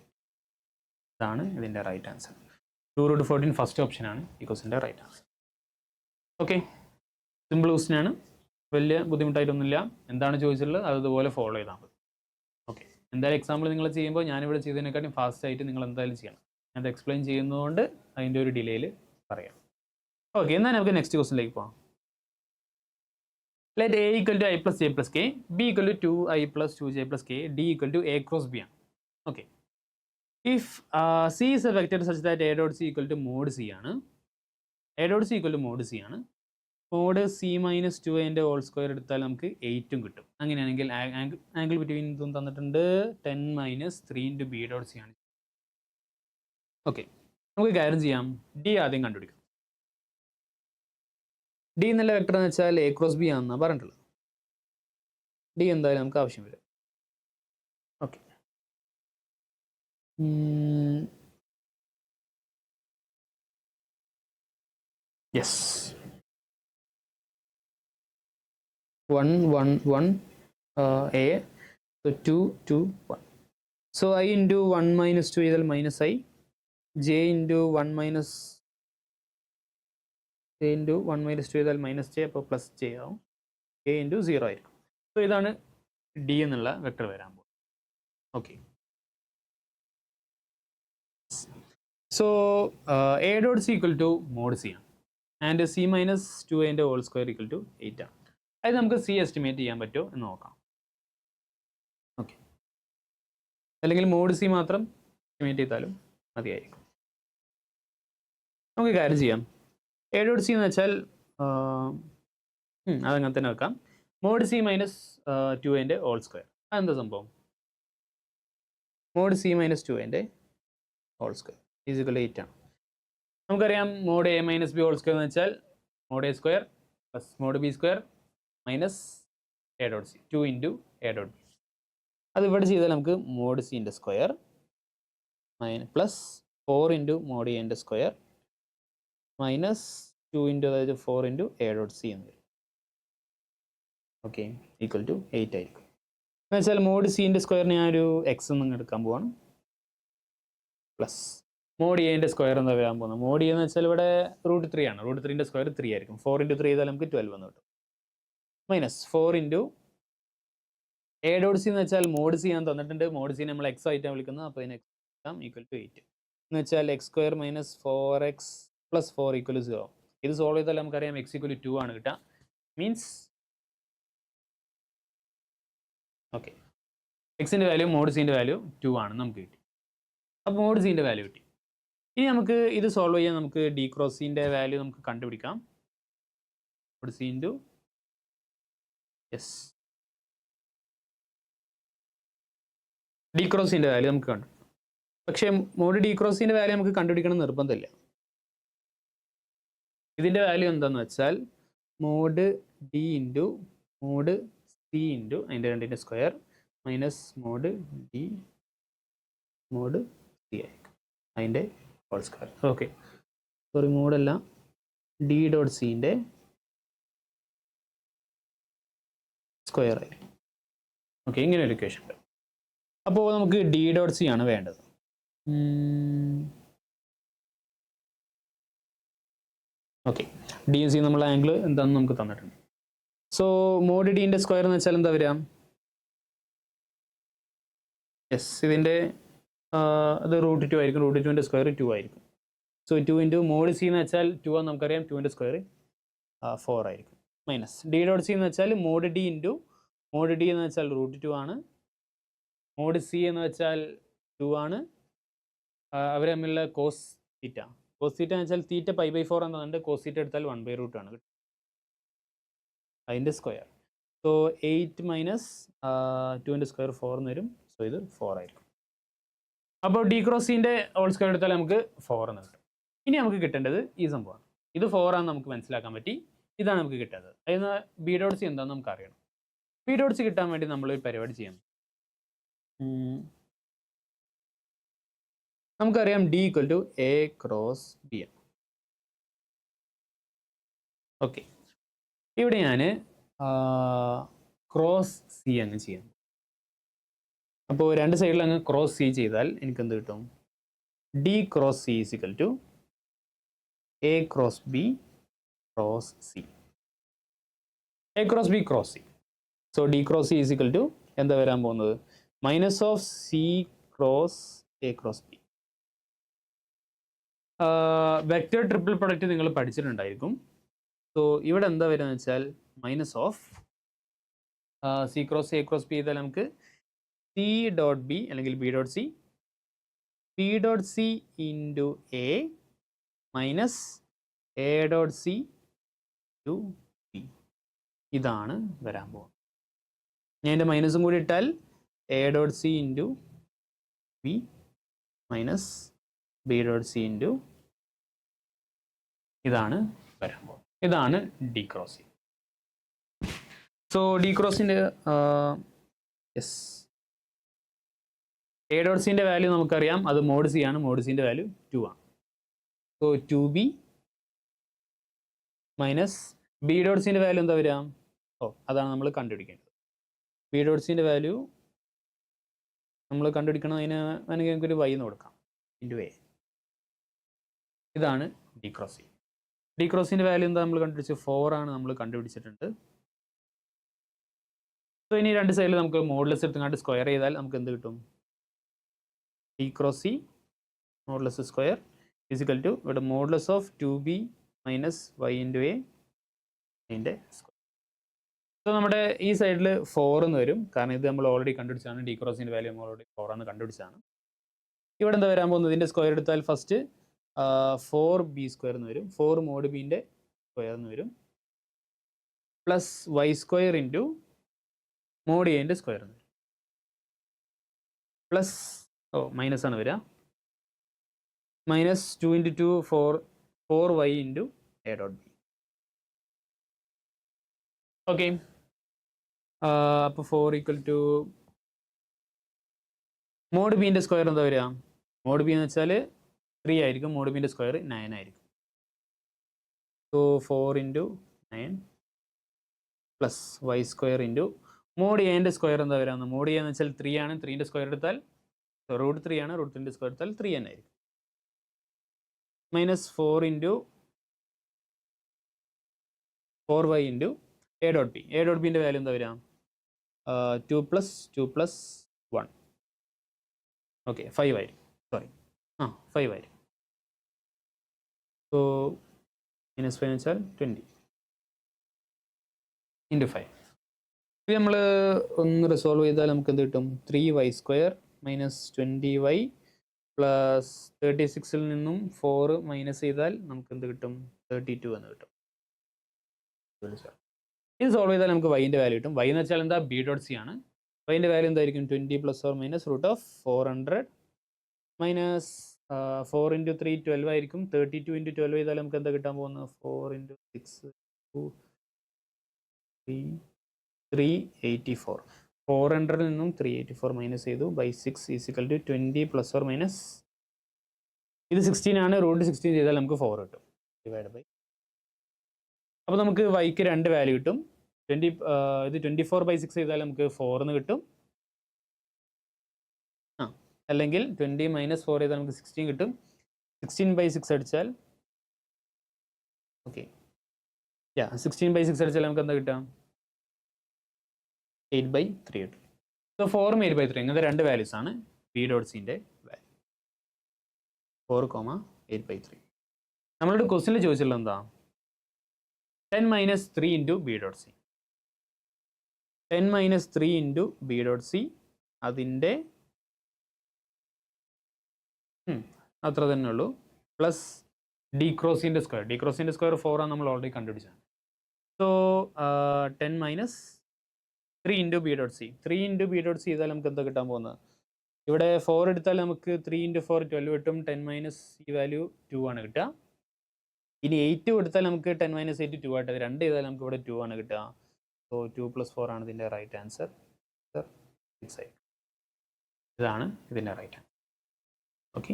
ഇതാണ് ഇതിൻ്റെ റൈറ്റ് ആൻസർ. 2 റൂട്ട് 14 ഫസ്റ്റ് ഓപ്ഷനാണ് ഈ ക്വസ്റ്റിൻ്റെ right answer. Okay, simple question ആണ്, വലിയ ബുദ്ധിമുട്ടായിട്ടൊന്നുമില്ല. എന്താണ് ചോദിച്ചിട്ടുള്ളത് അതുപോലെ ഫോളോ ചെയ്താൽ മതി. ഓക്കെ. എന്തായാലും എക്സാമ്പിൾ നിങ്ങൾ ചെയ്യുമ്പോൾ ഞാനിവിടെ ചെയ്തതിനെക്കാട്ടും ഫാസ്റ്റായിട്ട് നിങ്ങൾ എന്തായാലും ചെയ്യണം. അത് എക്സ്പ്ലെയിൻ ചെയ്യുന്നതുകൊണ്ട് അതിൻ്റെ ഒരു ഡിലേയിൽ പറയാം. ഓക്കെ, എന്നാൽ നമുക്ക് നെക്സ്റ്റ് ക്വസ്റ്റിനിലേക്ക് പോകാം. Let A equal to I plus J plus K, B equal to 2I plus 2J plus K, D equal to A cross B. Okay. If C is a vector such that A dot C equal to mod C ആണ്, A dot C equal to mod C ആണ്, mod C minus 2A ൻ്റെ whole square എടുത്താൽ നമുക്ക് 8ഉം കിട്ടും. അങ്ങനെയാണെങ്കിൽ angle between ഇതും തന്നിട്ടുണ്ട് 10 minus 3 into B dot C ആണ്. ഓക്കെ, നമുക്ക് കാര്യം ചെയ്യാം. ഡി ആദ്യം കണ്ടുപിടിക്കാം. ഡി എന്നുള്ള വെക്ടർ എന്ന് വെച്ചാൽ എ ക്രോസ് ബി ആണെന്നാണ് പറഞ്ഞിട്ടുള്ളത്. ഡി എന്തായാലും നമുക്ക് ആവശ്യം വരും. Okay, yes, 1 1 1 A, 2 2 1. So I into 1 minus 2 ചെയ്താൽ minus I, J into 1 minus a into 1 minus 2 ചെയ്താൽ മൈനസ് ജെ, അപ്പോൾ പ്ലസ് ജെ ആവും. എ ഇൻറ്റു 0 ആയിരിക്കും. സോ ഇതാണ് ഡി എന്നുള്ള വെക്ടർ വരാൻ പോകും. Okay, so A dot C equal to mod C ആണ്, ആൻഡ് സി മൈനസ് 2a ൻ്റെ ഹോൾ സ്ക്വയർ ഈക്വൽ ടു 8 ആണ്. അത് നമുക്ക് സി എസ്റ്റിമേറ്റ് ചെയ്യാൻ പറ്റുമോ എന്ന് നോക്കാം. ഓക്കെ, അല്ലെങ്കിൽ മോഡ് സി മാത്രം എസ്റ്റിമേറ്റ് ചെയ്താലും മതിയായിരിക്കും. നമുക്ക് കാര്യം ചെയ്യാം. എ ഡോട്ട് സി എന്ന് വെച്ചാൽ അതങ്ങനെ തന്നെ വെക്കാം. മോഡ് സി മൈനസ് 2a ൻ്റെ ഹോൾ സ്ക്വയർ, അതെന്താ സംഭവം? മോഡ് സി മൈനസ് 2a ൻ്റെ ഹോൾ സ്ക്വയർ ഈക്വൽ 8 ആണ്. നമുക്കറിയാം mod A minus B whole square എന്ന് വെച്ചാൽ mod A square plus mod B square minus A dot C, 2 into A dot B. അത് ഇവിടെ ചെയ്താൽ നമുക്ക് മോഡ് സിൻ്റെ സ്ക്വയർ പ്ലസ് 4 ഇൻറ്റു മോഡ് എൻ്റെ സ്ക്വയർ മൈനസ് 2 ഇൻറ്റു, അതായത് 4 ഇൻറ്റു എ ഡോട്ട് സി എന്ന് വരും. ഓക്കെ, ഈക്വൽ ടു 8 ആയിരിക്കും. എന്ന് വെച്ചാൽ മോഡ് സിൻ്റെ സ്ക്വയറിന് ഞാനൊരു എക്സ് എന്ന് എടുക്കാൻ പോവാണ്, പ്ലസ് മോഡ് എൻ്റെ സ്ക്വയർ എന്താ വരാൻ പോകുന്നത്? മോഡ് എന്ന് വെച്ചാൽ ഇവിടെ √3 ആണ്. √3ൻ്റെ സ്ക്വയർ 3 ആയിരിക്കും. 4 ഇൻറ്റു 3 ചെയ്താൽ നമുക്ക് 12 എന്ന് കിട്ടും. Minus 4 into A dot C എന്ന് വെച്ചാൽ മോഡ് സി ഞാൻ തന്നിട്ടുണ്ട്. മോഡ് സി നമ്മൾ എക്സ് ആയിട്ടാണ് വിളിക്കുന്നത്, അപ്പോൾ ഇതിന് എക്സ് ഈക്വൽ ടു 8 എന്ന് വെച്ചാൽ X square minus 4x plus 4 equal to 0. ഇത് സോൾവ് ചെയ്താൽ നമുക്കറിയാം എക്സ് ഈക്വൽ ടു 2 ആണ് കിട്ടുക. മീൻസ് ഓക്കെ, എക്സിൻ്റെ വാല്യൂ മോഡ് സിൻ്റെ വാല്യൂ 2 ആണ് നമുക്ക് കിട്ടി. അപ്പോൾ മോഡ് സിൻ്റെ വാല്യൂ കിട്ടി. ഇനി നമുക്ക് ഇത് സോൾവ് ചെയ്യാൻ നമുക്ക് ഡി ക്രോസ് സിൻ്റെ വാല്യൂ നമുക്ക് കണ്ടുപിടിക്കാം. Mod C into yes D cross സിൻ്റെ വാല്യൂ നമുക്ക് കണ്ടു. പക്ഷേ മോഡ് ഡി ക്രോസ് സിൻ്റെ വാല്യൂ നമുക്ക് കണ്ടുപിടിക്കണം നിർബന്ധമില്ല. ഇതിൻ്റെ വാല്യൂ എന്താണെന്ന് വെച്ചാൽ mod D into mod C into അതിൻ്റെ രണ്ടിൻ്റെ square minus mod D mod C ആയിരിക്കും, അതിൻ്റെ ഹോൾ സ്ക്വയർ. ഓക്കെ, സോറി, മോഡല്ല, ഡി ഡോട്ട് സിൻ്റെ സ്ക്വയർ ആയിരിക്കും. ഓക്കെ, ഇങ്ങനെ ഒരു ഇക്വേഷൻ ഉണ്ട്. അപ്പോൾ നമുക്ക് ഡി ഡോട്ട് സി ആണ് വേണ്ടത്. ഓക്കെ, ഡി സി നമ്മളെ ആംഗിൾ എന്താണെന്ന് നമുക്ക് തന്നിട്ടുണ്ട്. സോ മോഡ് ഡിൻ്റെ സ്ക്വയർ എന്ന് വെച്ചാൽ എന്താ വരിക? യെസ്, ഇതിൻ്റെ അത് √2 ആയിരിക്കും. √2ൻ്റെ സ്ക്വയർ 2 ആയിരിക്കും. സോ 2 ഇൻറ്റു മോഡ് സി എന്ന് വെച്ചാൽ 2 ആണ് നമുക്കറിയാം. 2ൻ്റെ സ്ക്വയർ 4 ആയിരിക്കും. മൈനസ് ഡി ഡോട്ട് സി എന്ന് വെച്ചാൽ mod D into mod D എന്ന് വെച്ചാൽ √2 ആണ്. മോഡ് സി എന്ന് വെച്ചാൽ 2 ആണ്. അവർ തമ്മിലുള്ള കോസ് തീറ്റ എന്ന് വെച്ചാൽ തീറ്റ π/4 എന്നുണ്ട്. കോസ് തീറ്റ എടുത്താൽ 1/√2 ആണ് കിട്ടും, അതിൻ്റെ സ്ക്വയർ. സോ 8 മൈനസ് 2ൻ്റെ സ്ക്വയർ 4 എന്ന് വരും. സോ ഇത് 4 ആയിരിക്കും. അപ്പോൾ ഡി ക്രോസ് സിൻ്റെ ഹോൾ സ്ക്വയർ എടുത്താൽ നമുക്ക് 4 എന്ന് കിട്ടും. ഇനി നമുക്ക് കിട്ടേണ്ടത് ഈ സംഭവമാണ്. ഇത് 4 ആണെന്ന് നമുക്ക് മനസ്സിലാക്കാൻ പറ്റി. ഇതാണ് നമുക്ക് കിട്ടേണ്ടത്. അതിന് ബി ഡോട്ട് സി എന്താണെന്ന് നമുക്ക് അറിയണം. ബി ഡോട്ട് സി കിട്ടാൻ വേണ്ടി നമ്മൾ ഒരു പരിപാടി ചെയ്യാം. നമുക്കറിയാം D equal to A cross B ആണ്. ഓക്കെ, ഇവിടെ ഞാൻ ക്രോസ് സി അങ്ങ് ചെയ്യാം. അപ്പോൾ രണ്ട് സൈഡിൽ അങ്ങ് ക്രോസ് സി ചെയ്താൽ എനിക്ക് എന്ത് കിട്ടും? D cross C is equal to A cross B cross C. A cross B cross C. So D cross C is equal to എന്താ വരാൻ പോകുന്നത്? Minus of C cross A cross B. Vector triple product നിങ്ങൾ പഠിച്ചിട്ടുണ്ടായിരിക്കും. So ഇവിടെ എന്താ വരിക എന്ന് വെച്ചാൽ minus of C cross A cross B ചെയ്താൽ നമുക്ക് സി ഡോട്ട് ബി അല്ലെങ്കിൽ B dot C, B dot C into A minus A dot C to B. ഇതാണ് വരാൻ പോകുന്നത്. ഞാൻ എൻ്റെ മൈനസും കൂടി ഇട്ടാൽ A dot C into B minus B dot C into ഇതാണ് വരാൻ പോകുന്നത്. ഇതാണ് D cross C. So D ക്രോസിൻ്റെ യെസ് എ ഡോട്ട് സിൻ്റെ വാല്യൂ നമുക്കറിയാം, അത് മോഡ് സി ആണ്. മോഡ് സിൻ്റെ വാല്യൂ 2 ആണ്. So 2b minus B dot സിൻ്റെ വാല്യൂ എന്താ വരിക? അതാണ് നമ്മൾ കണ്ടുപിടിക്കേണ്ടത്. ബി ഡോട്ട് സിൻ്റെ വാല്യൂ നമ്മൾ കണ്ടുപിടിക്കണം. അതിന് വേണമെങ്കിൽ നമുക്കൊരു y എന്ന് കൊടുക്കാം, ഇൻറ്റു എ. ഇതാണ് ഡി ക്രോസ് സി. ഡി ക്രോസിൻ്റെ വാല്യൂ എന്താ നമ്മൾ കണ്ടുപിടിച്ച്? 4 ആണ് നമ്മൾ കണ്ടുപിടിച്ചിട്ടുണ്ട്. സോ ഇനി രണ്ട് സൈഡിൽ നമുക്ക് മോഡുലസ് എടുത്തുകൊണ്ട് സ്ക്വയർ ചെയ്താൽ നമുക്ക് എന്ത് കിട്ടും? D cross C modulus square physical to ഇവിടെ modulus of 2b minus y into A അതിൻ്റെ സ്ക്വയർ. സോ നമ്മുടെ ഈ സൈഡിൽ 4 എന്ന് വരും, കാരണം ഇത് നമ്മൾ ഓൾറെഡി കണ്ടുപിടിച്ചാണ്. ഡി ക്രോസിൻ്റെ വാല്യൂ നമ്മൾ ഓൾറെഡി 4 എന്ന് കണ്ടുപിടിച്ചാണ്. ഇവിടെ എന്താ വരാൻ പോകുന്നത്? ഇതിൻ്റെ സ്ക്വയർ എടുത്താൽ ഫസ്റ്റ് 4b സ്ക്വയർ എന്ന് വരും, 4 മോഡ് ബിൻ്റെ സ്ക്വയർ എന്ന് വരും, plus y square into mod എൻ്റെ സ്ക്വയർ എന്ന് വരും, പ്ലസ് മൈനസ് ആണ് വരിക, minus 2 into 2 4y into A dot B. Okay, അപ്പോൾ 4 ഈക്വൽ ടു മോഡ് ബിൻ്റെ സ്ക്വയർ എന്താ വരിക? മോഡ് ബി എന്ന് വെച്ചാൽ 3 ആയിരിക്കും, മോഡ് ബിൻ്റെ സ്ക്വയർ 9 ആയിരിക്കും. So 4 into 9 plus y square into mod എൻ്റെ സ്ക്വയർ എന്താ വരിക? മോഡ് എന്ന് വെച്ചാൽ 3 ആണ്. 3ൻ്റെ സ്ക്വയർ എടുത്താൽ റൂട്ട് 3 ആണ്, റൂട്ട് 3ൻ്റെ സ്ക്വയർ എടുത്താൽ 3 തന്നെ ആയിരിക്കും. Minus 4 into 4y into A dot B. A dot ബിൻ്റെ വാല്യൂ എന്താ വരിക? 2 പ്ലസ് 1. ഓക്കെ, 5 ആയിരിക്കും. സോറി, 5 ആയിരിക്കും. സോ മൈനസ് 5 എന്ന് വെച്ചാൽ 20 ഇൻറ്റു 5. ഇത് നമ്മൾ ഒന്ന് റിസോൾവ് ചെയ്താൽ നമുക്ക് എന്ത് കിട്ടും? 3y square minus 20y plus 36ൽ നിന്നും 4 മൈനസ് ചെയ്താൽ നമുക്ക് എന്ത് കിട്ടും? 32 എന്ന് കിട്ടും. ഇത് സോൾവ് ചെയ്താൽ നമുക്ക് വൈൻ്റെ വാല്യൂ കിട്ടും. y എന്ന് വെച്ചാൽ എന്താ? ബി ഡോട്ട് സി ആണ്. വൈൻ്റെ വാല്യൂ എന്തായിരിക്കും? 20 plus or minus root of 400 minus 4 into 3 12 ആയിരിക്കും. 32 ഇൻറ്റു 12 ചെയ്താൽ നമുക്ക് എന്താ കിട്ടാൻ പോകുന്നത്? 4 ഇൻറ്റു 6 384. 400ൽ നിന്നും 384 മൈനസ് ചെയ്തു by 6 is equal to 20 plus or minus ഇത് 16 ആണ്. റൂട്ട് 16 ചെയ്താൽ നമുക്ക് 4 കിട്ടും ഡിവൈഡ് ബൈ. അപ്പോൾ നമുക്ക് വൈക്ക് 2 വാല്യൂ കിട്ടും. ഇത് 24 ബൈ 6 ചെയ്താൽ നമുക്ക് 4 എന്ന് കിട്ടും. അല്ലെങ്കിൽ 20 മൈനസ് 4 ചെയ്താൽ നമുക്ക് 16 കിട്ടും. 16 ബൈ 6 അടിച്ചാൽ 16 ബൈ 6 അടിച്ചാൽ നമുക്ക് എന്താ കിട്ടാം? 8 ബൈ 3 കിട്ടും. സോ 4ഉം 8 ബൈ 3 ഇങ്ങനത്തെ 2 വാല്യൂസ് ആണ് ബി ഡോട്ട് സിൻ്റെ വാല്യൂ. 4, 8 ബൈ 3. നമ്മളോട് ക്വസ്റ്റ്യനിൽ ചോദിച്ചുള്ളത് എന്താ? 10 minus 3 into B dot C. 10 minus 3 into B dot C അതിൻ്റെ അത്ര തന്നെ ഉള്ളൂ, പ്ലസ് ഡി ക്രോസിൻ്റെ സ്ക്വയർ. ഡി ക്രോസിൻ്റെ സ്ക്വയർ 4 ആണ്, നമ്മൾ ഓൾറെഡി കണ്ടുപിടിച്ചത്. So 10 minus 3 into B dot C. 3 into B dot C ചെയ്താൽ നമുക്ക് എന്താ കിട്ടാൻ പോകുന്നത്? ഇവിടെ 4 എടുത്താൽ നമുക്ക് 3 ഇൻറ്റു 4 12 കിട്ടും. 10 മൈനസ് ഈ വാല്യൂ 2 ആണ് കിട്ടുക. ഇനി 8 എടുത്താൽ നമുക്ക് 10 മൈനസ് 8 2 ആയിട്ട് 2 ചെയ്താൽ നമുക്ക് ഇവിടെ 2 ആണ് കിട്ടുക. സോ 2 പ്ലസ് 4 ആണ് ഇതിൻ്റെ റൈറ്റ് ആൻസർ. 6 ആയിരിക്കും. ഇതാണ് ഇതിൻ്റെ റൈറ്റ് ആൻസർ. ഓക്കെ,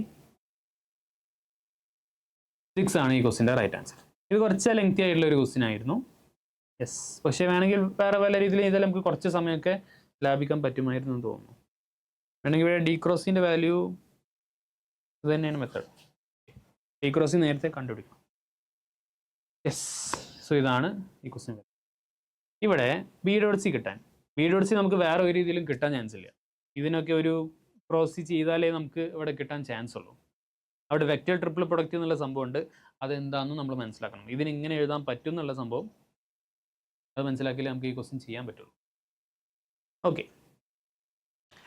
6 ആണ് ഈ ക്വസ്റ്റിൻ്റെ റൈറ്റ് ആൻസർ. ഇത് കുറച്ച് ലെങ്തി ആയിട്ടുള്ള ഒരു ക്വസ്റ്റ്യൻ ആയിരുന്നു. യെസ്, പക്ഷേ വേണമെങ്കിൽ വേറെ പല രീതിയിൽ ചെയ്താൽ നമുക്ക് കുറച്ച് സമയമൊക്കെ ലാഭിക്കാൻ പറ്റുമായിരുന്നു എന്ന് തോന്നുന്നു. വേണമെങ്കിൽ ഇവിടെ ഡി ക്രോസിൻ്റെ വാല്യൂ ഇത് തന്നെയാണ് മെത്തേഡ്. ഡി ക്രോസി നേരത്തെ കണ്ടുപിടിക്കണം. യെസ്, സോ ഇതാണ് ഈ ക്വസ്റ്റ്യൻ. ഇവിടെ ബി ഡോട്ട് സി കിട്ടാൻ, ബി ഡോട്ട് സി നമുക്ക് വേറെ ഒരു രീതിയിലും കിട്ടാൻ ചാൻസ് ഇല്ല. ഇതിനൊക്കെ ഒരു പ്രോസസ് ചെയ്താലേ നമുക്ക് ഇവിടെ കിട്ടാൻ ചാൻസ് ഉള്ളൂ. അവിടെ വെക്റ്റർ ട്രിപ്പിൾ പ്രൊഡക്റ്റ് എന്നുള്ള സംഭവമുണ്ട്, അതെന്താണെന്ന് നമ്മൾ മനസ്സിലാക്കണം. ഇതിനെങ്ങനെ എഴുതാൻ പറ്റും എന്നുള്ള സംഭവം അത് മനസ്സിലാക്കിയാലേ നമുക്ക് ഈ ക്വസ്റ്റ്യൻ ചെയ്യാൻ പറ്റുള്ളൂ. ഓക്കെ,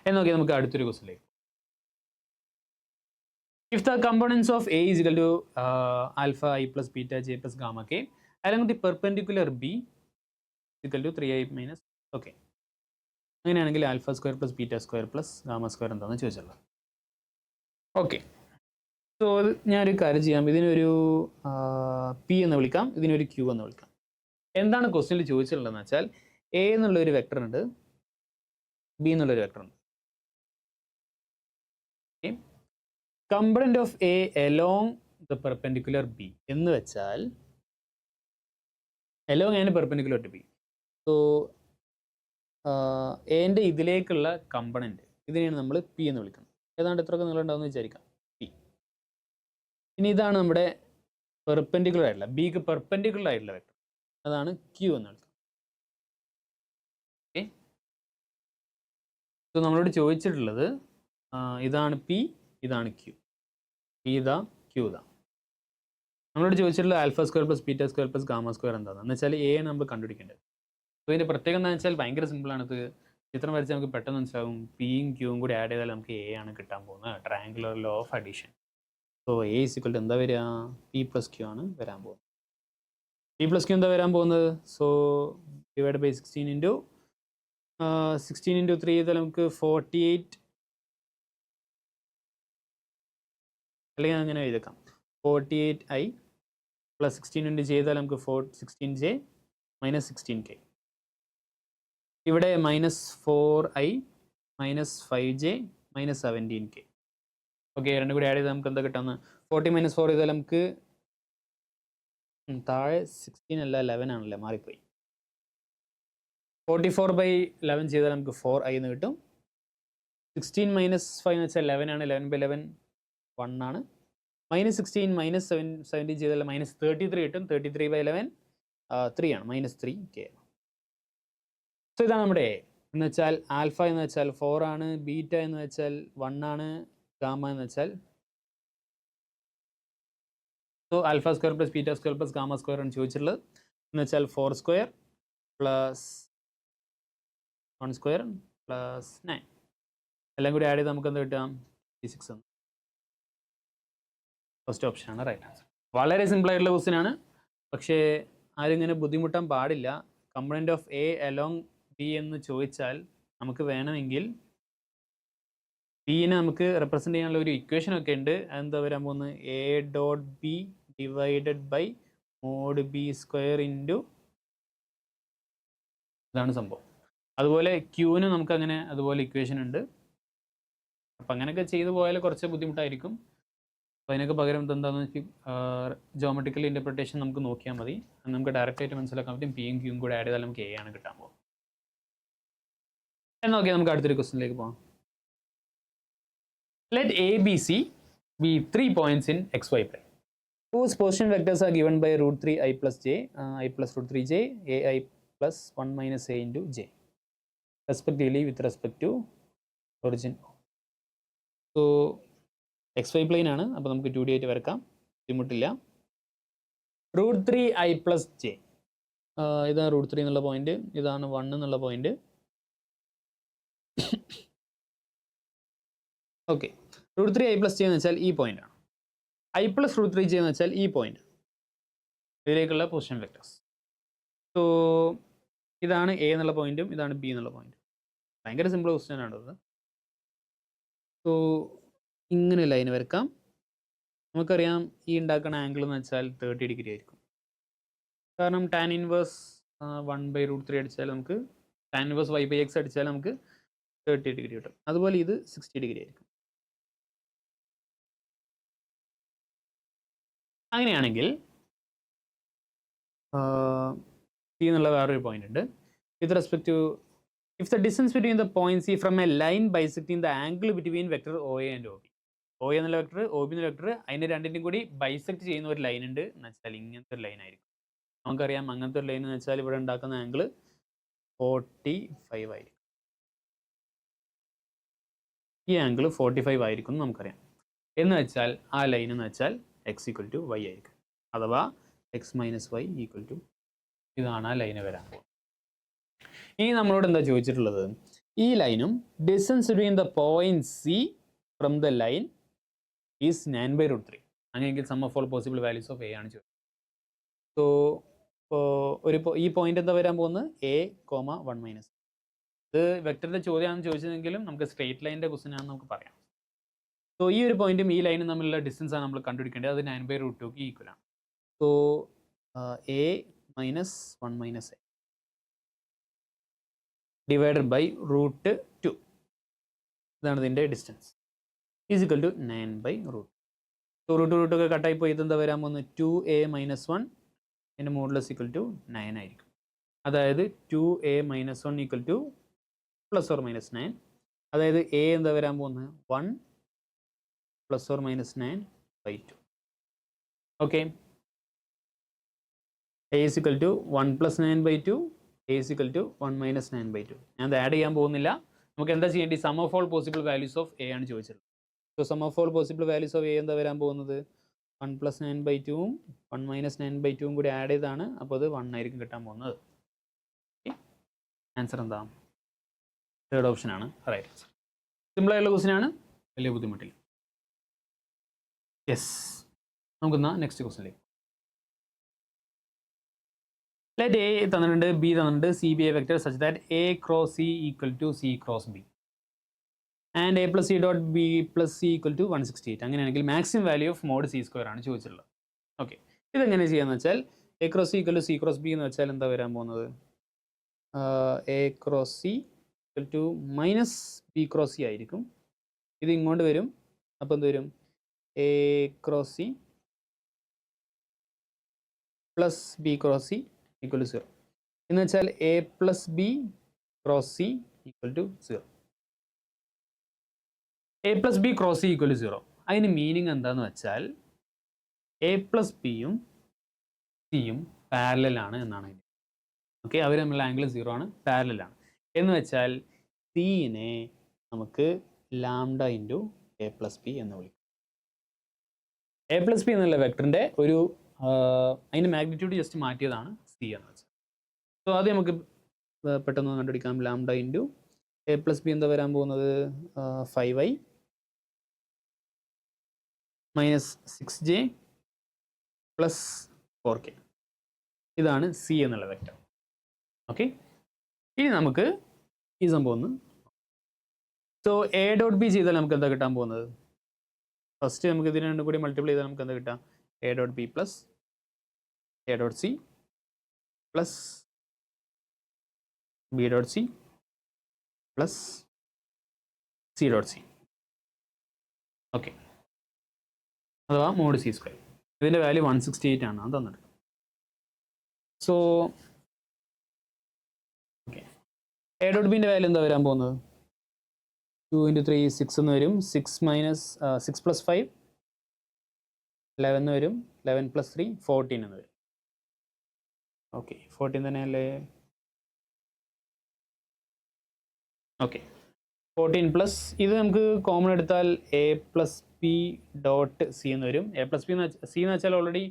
എന്നൊക്കെ നമുക്ക് അടുത്തൊരു ക്വസ്റ്റ്യനിലേക്ക്. If the components of A is equal to alpha I plus beta j plus gamma k along the perpendicular B is equal to 3i minus, okay, അങ്ങനെയാണെങ്കിൽ alpha square plus beta square plus gamma square എന്താണെന്ന് ചോദിച്ചല്ലോ. Okay, so ഞാനൊരു കാര്യം ചെയ്യാം, ഇതിനൊരു P എന്ന് വിളിക്കാം, ഇതിനൊരു ക്യൂ എന്ന് വിളിക്കാം. എന്താണ് ക്വസ്റ്റ്യനിൽ ചോദിച്ചിട്ടുള്ളതെന്ന് വെച്ചാൽ എ എന്നുള്ളൊരു വെക്ടർ ഉണ്ട്, ബി എന്നുള്ളൊരു വെക്ടർ ഉണ്ട്. Component of A along the perpendicular B എന്ന് വെച്ചാൽ along and perpendicular to B. So എൻ്റെ ഇതിലേക്കുള്ള കമ്പണന്റ് ഇതിനെയാണ് നമ്മൾ പി എന്ന് വിളിക്കുന്നത്. ഏതാണ്ട് എത്രയൊക്കെ നിങ്ങളുണ്ടാവുമെന്ന് വിചാരിക്കാം, പി. ഇനി ഇതാണ് നമ്മുടെ പെർപെൻഡിക്കുലർ ആയിട്ടുള്ള ബിക്ക് പെർപെൻഡിക്കുലർ ആയിട്ടുള്ള വെക്ടർ, അതാണ് ക്യൂ എന്ന് വിളിക്കുന്നത്. ഓക്കെ, സോ നമ്മളോട് ചോദിച്ചിട്ടുള്ളത് ഇതാണ് പി, ഇതാണ് ക്യൂ, പി ഇതാ, ക്യൂ ഇതാ. നമ്മളോട് ചോദിച്ചിട്ടുള്ള alpha square plus beta square plus gamma square എന്താണെന്ന് വെച്ചാൽ എ നമ്മൾ കണ്ടുപിടിക്കേണ്ടത്. സോ ഇതിൻ്റെ പ്രത്യേകം എന്താണെന്ന് വെച്ചാൽ ഭയങ്കര സിമ്പിളാണ്. ഇത് ചിത്രം വരച്ചാൽ നമുക്ക് പെട്ടെന്ന് മനസ്സിലാവും. പിയും ക്യൂവും കൂടി ആഡ് ചെയ്താൽ നമുക്ക് എ ആണ് കിട്ടാൻ പോകുന്നത്, triangular law of addition. So A is equal to എന്താ വരിക, പി പ്ലസ് ക്യൂ ആണ് വരാൻ പോകുന്നത്. പി പ്ലസ് ക്യൂ എന്താ വരാൻ പോകുന്നത്, സോ ഡിവൈഡ് ബൈ 16 into 3 ചെയ്താൽ നമുക്ക് 48, അല്ലെങ്കിൽ അങ്ങനെ എഴുതേക്കാം 48i പ്ലസ് 16 ഇൻറ്റു ചെയ്താൽ നമുക്ക് 16j മൈനസ് 16k. ഇവിടെ -4i minus 5j minus 17k. Okay, രണ്ടും കൂടി ആഡ് ചെയ്താൽ നമുക്ക് എന്താ കിട്ടാന്ന്, 40 - 4 ചെയ്താൽ നമുക്ക് താഴെ 16 അല്ല 11 ആണല്ലേ, മാറിപ്പോയി. 44/11 ചെയ്താൽ നമുക്ക് 4i എന്ന് കിട്ടും. 16 - 5 എന്ന് വെച്ചാൽ 11 ആണ്, 11/11 1 ആണ്. -16 - 17 ചെയ്താൽ -33 കിട്ടും. 33/11 3 ആണ്, -3k. സോ ഇതാണ് നമ്മുടെ എ എന്ന് വെച്ചാൽ ആൽഫ എന്ന് വെച്ചാൽ 4 ആണ്, ബീറ്റ എന്ന് വെച്ചാൽ 1 ആണ്, ഗാമ എന്ന് വെച്ചാൽ, so alpha square plus beta square plus gamma square ആണ് ചോദിച്ചിട്ടുള്ളത്. എന്ന് വെച്ചാൽ 4 സ്ക്വയർ പ്ലസ് 1 സ്ക്വയർ പ്ലസ് 9 എല്ലാം കൂടി ആഡ് ചെയ്ത് നമുക്ക് എന്താ കിട്ടാം, 36 എന്ന്. ഫസ്റ്റ് ഓപ്ഷനാണ് റൈറ്റ് ആൻസർ. വളരെ സിമ്പിൾ ആയിട്ടുള്ള ക്വസ്റ്റ്യൻ ആണ്, പക്ഷേ ആരും ഇങ്ങനെ ബുദ്ധിമുട്ടാൻ പാടില്ല. Component of A along B എന്ന് ചോദിച്ചാൽ നമുക്ക് വേണമെങ്കിൽ ബിനെ നമുക്ക് റെപ്രസെൻ്റ് ചെയ്യാനുള്ള ഒരു ഇക്വേഷൻ ഒക്കെ ഉണ്ട്. അതെന്താ വരാൻ പോകുന്നത്, A dot B divided by mod B square into, ഇതാണ് സംഭവം. അതുപോലെ ക്യൂവിന് നമുക്ക് അങ്ങനെ അതുപോലെ ഇക്വേഷൻ ഉണ്ട്. അപ്പം അങ്ങനെയൊക്കെ ചെയ്തു പോയാൽ കുറച്ച് ബുദ്ധിമുട്ടായിരിക്കും. അപ്പോൾ അതിനൊക്കെ പകരം എന്താണെന്ന് വെച്ചാൽ ജോമെട്രിക്കൽ ഇൻ്റർപ്രിട്ടേഷൻ നമുക്ക് നോക്കിയാൽ മതി. നമുക്ക് ഡയറക്റ്റ് ആയിട്ട് മനസ്സിലാക്കാൻ പറ്റും. പിയും ക്യൂയും കൂടെ ആഡ് ചെയ്താൽ നമുക്ക് എ ആണ് കിട്ടാൻ പോകുന്നത്. എന്നാൽ ഓക്കെ, നമുക്ക് അടുത്തൊരു ക്വസ്റ്റ്യനിലേക്ക് പോകാം. Let A B C B 3 points in xy plane whose position vectors are given by √3i plus j, i plus √3j, ai plus 1 minus a into j respectively with respect to origin. So xy plane ആണ്, അപ്പോൾ നമുക്ക് 2D ആയിട്ട് വരക്കാം, ബുദ്ധിമുട്ടില്ല. √3i plus j, ഇതാണ് √3 എന്നുള്ള point, ഇതാണ് 1 എന്നുള്ള point. Okay, √3i plus j എന്ന് വെച്ചാൽ ഈ പോയിന്റ് ആണ്. i plus √3j എന്ന് വെച്ചാൽ ഈ പോയിന്റ്, ഇതിലേക്കുള്ള പൊസിഷൻ വെക്ടേഴ്സ്. സോ ഇതാണ് എ എന്നുള്ള പോയിന്റും ഇതാണ് ബി എന്നുള്ള പോയിന്റും. ഭയങ്കര സിമ്പിൾ ക്വസ്റ്റ്യൻ ആണത്. സോ ഇങ്ങനെ ലൈൻ വരക്കാം. നമുക്കറിയാം ഈ ഉണ്ടാക്കുന്ന ആംഗിൾ എന്ന് വെച്ചാൽ 30 ഡിഗ്രി ആയിരിക്കും. കാരണം tan ഇൻവേഴ്സ് 1/√3 അടിച്ചാൽ നമുക്ക് tan ഇൻവേഴ്സ് y/x അടിച്ചാൽ നമുക്ക് 30 ഡിഗ്രി കിട്ടും. അതുപോലെ ഇത് 60 ഡിഗ്രി ആയിരിക്കും. അങ്ങനെയാണെങ്കിൽ സി എന്നുള്ള വേറൊരു പോയിന്റ് ഉണ്ട്. With respect to if the distance between the point C from a line bisecting the angle between vector O A and O B. O എന്നുള്ള വെക്ടർ ഒ ബി എന്നുള്ള വെക്ടർ അതിൻ്റെ രണ്ടിൻ്റെയും കൂടി ബൈസെക്ട് ചെയ്യുന്ന ഒരു ലൈൻ ഉണ്ട് എന്ന് വെച്ചാൽ ഇങ്ങനത്തെ ഒരു ലൈൻ ആയിരിക്കും. നമുക്കറിയാം അങ്ങനത്തെ ഒരു ലൈൻ എന്ന് വെച്ചാൽ ഇവിടെ ഉണ്ടാക്കുന്ന ആംഗിൾ 45 ആയിരിക്കും. ഈ ആംഗിൾ 45 ആയിരിക്കും എന്ന് നമുക്കറിയാം. എന്ന് വെച്ചാൽ ആ ലൈൻ എന്ന് വെച്ചാൽ എക്സ് ഈക്വൽ ടു വൈ ആയിരിക്കും. അഥവാ X minus Y equal to ഇതാണ് ആ ലൈന് വരാൻ പോകുന്നത്. ഇനി നമ്മളോട് എന്താ ചോദിച്ചിട്ടുള്ളത്? ഈ ലൈനും distance between the point C from the line is 9/√3. അങ്ങനെയെങ്കിൽ sum of all possible values of A ആണ് ചോദിച്ചത്. സോ ഈ പോയിന്റ് എന്താ വരാൻ പോകുന്നത്? എ, 1 - ഇത് വെക്ടറിന്റെ ചോദ്യമാണെന്ന് ചോദിച്ചതെങ്കിലും നമുക്ക് സ്ട്രേറ്റ് ലൈനിന്റെ ക്വസ്റ്റ്യൻ ആണെന്ന് നമുക്ക് പറയാം. സോ ഈ ഒരു പോയിന്റും ഈ ലൈനും തമ്മിലുള്ള ഡിസ്റ്റൻസ് ആണ് നമ്മൾ കണ്ടുപിടിക്കേണ്ടത്. അത് 9/√2 ഈക്വൽ ആണ്. So A minus 1 - A divided by √2 ഇതാണ് ഇതിൻ്റെ distance is equal to 9/√2. So √2 ഒക്കെ കട്ടായി പോയി ഇതെന്താ വരാൻ പോകുന്നത്? 2a - 1 എൻ്റെ മോഡുലസ് ഈക്വൽ ടു 9 ആയിരിക്കും. അതായത് 2a - 1 ഈക്വൽ ടു +or-9. അതായത് എ എന്താ വരാൻ പോകുന്നത്? 1 +or-9/2. Okay, A is equal to 1 + 9/2, A is equal to 1 - 9/2. ഞാൻ അത് ആഡ് ചെയ്യാൻ പോകുന്നില്ല. നമുക്ക് എന്താ ചെയ്യേണ്ടി? Sum of all possible values of A ആണ് ചോദിച്ചിട്ടുള്ളത്. So sum of all possible values of A എന്താ വരാൻ പോകുന്നത്? 1 + 9/2ഉം 1 - 9/2ഉം കൂടി ആഡ് ചെയ്താണ്. അപ്പോൾ അത് 1 ആയിരിക്കും കിട്ടാൻ പോകുന്നത്. ആൻസർ എന്താ? തേർഡ് ഓപ്ഷൻ ആണ് റൈറ്റ് ആൻസർ. സിമ്പിൾ ആയിട്ടുള്ള ക്വസ്റ്റ്യൻ ആണ്, വലിയ ബുദ്ധിമുട്ടില്ല. യെസ്, നമുക്കെന്നാ നെക്സ്റ്റ് ക്വസ്റ്റ്യനിലേക്ക്. ലെറ്റ് എ തന്നിട്ടുണ്ട്, ബി തന്നിട്ടുണ്ട്, C B A vector such that A cross C equal to C cross B and A plus C dot B plus C equal to 168. അങ്ങനെയാണെങ്കിൽ maximum value of mod C square ആണ് ചോദിച്ചിട്ടുള്ളത്. Okay, ഇതെങ്ങനെ ചെയ്യാന്ന് വെച്ചാൽ A cross C equal to C cross B എന്ന് വെച്ചാൽ എന്താ വരാൻ പോകുന്നത്? A cross C equal to minus B cross C ആയിരിക്കും. ഇത് ഇങ്ങോട്ട് വരും. അപ്പോൾ എന്ത് വരും? A cross C plus B cross C equal to 0 എന്ന് വെച്ചാൽ A plus B cross C equal to 0. A plus B cross C equal to 0. അതിന് മീനിങ് എന്താണെന്ന് വെച്ചാൽ എ പ്ലസ് ബിയും സിയും പാരലലാണ് എന്നാണ് അതിൻ്റെ. ഓക്കെ, അവർ തമ്മിലുള്ള ആംഗിൾ 0 ആണ്, പാരലലാണ്. എന്ന് വെച്ചാൽ സിനെ നമുക്ക് lambda into A plus B എന്ന് വിളിക്കും. എ പ്ലസ് ബി എന്നുള്ള വെക്ടറിൻ്റെ ഒരു അതിൻ്റെ മാഗ്നിറ്റ്യൂഡ് ജസ്റ്റ് മാറ്റിയതാണ് സി എന്ന് വെച്ചാൽ. സോ അത് നമുക്ക് പെട്ടെന്ന് കണ്ടുപിടിക്കാം. Lambda into A plus B എന്താ വരാൻ പോകുന്നത്? 5i minus 6j plus 4k. ഇതാണ് സി എന്നുള്ള വെക്ടർ. ഓക്കെ, ഇനി നമുക്ക് ഈ സംഭവം ഒന്ന്. സോ എ ഡോട്ട് ബി ചെയ്താൽ നമുക്ക് എന്താ കിട്ടാൻ പോകുന്നത്? ഫസ്റ്റ് നമുക്ക് ഇതിനെ രണ്ടും കൂടി മൾട്ടിപ്ലൈ ചെയ്താൽ നമുക്ക് എന്താ കിട്ടാം? A dot B plus A dot C plus B dot C plus C dot C. Okay, അഥവാ മോഡ് സി സ്ക്വയർ. ഇതിൻ്റെ വാല്യൂ 168 ആണ് അത് തന്നിട്ട്. സോ ഓക്കെ, എ ഡോട്ട് ബിൻ്റെ വാല്യൂ എന്താ വരാൻ പോകുന്നത്? 2 × 3 6 എന്ന് വരും. 6 + 5 11 എന്ന് വരും. 11 + 3 14 എന്ന് വരും. ഓക്കെ, 14 തന്നെയല്ലേ? ഓക്കെ, 14 പ്ലസ് ഇത് നമുക്ക് കോമൺ എടുത്താൽ A plus B dot C എന്ന് വരും. എ പ്ലസ് ബി സി എന്ന് വെച്ചാൽ already